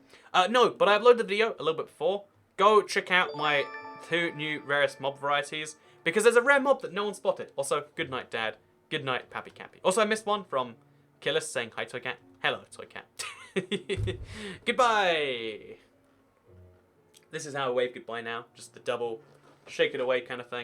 No, but I uploaded the video a little bit before. Go check out my 2 new rarest mob varieties, because there's a rare mob that no one spotted. Also, good night, Dad. Good night, Pappy Cappy. Also, I missed one from Killis saying hi, Toy Cat. Hello, Toy Cat. Goodbye. This is how I wave goodbye now. Just the double shake it away kind of thing.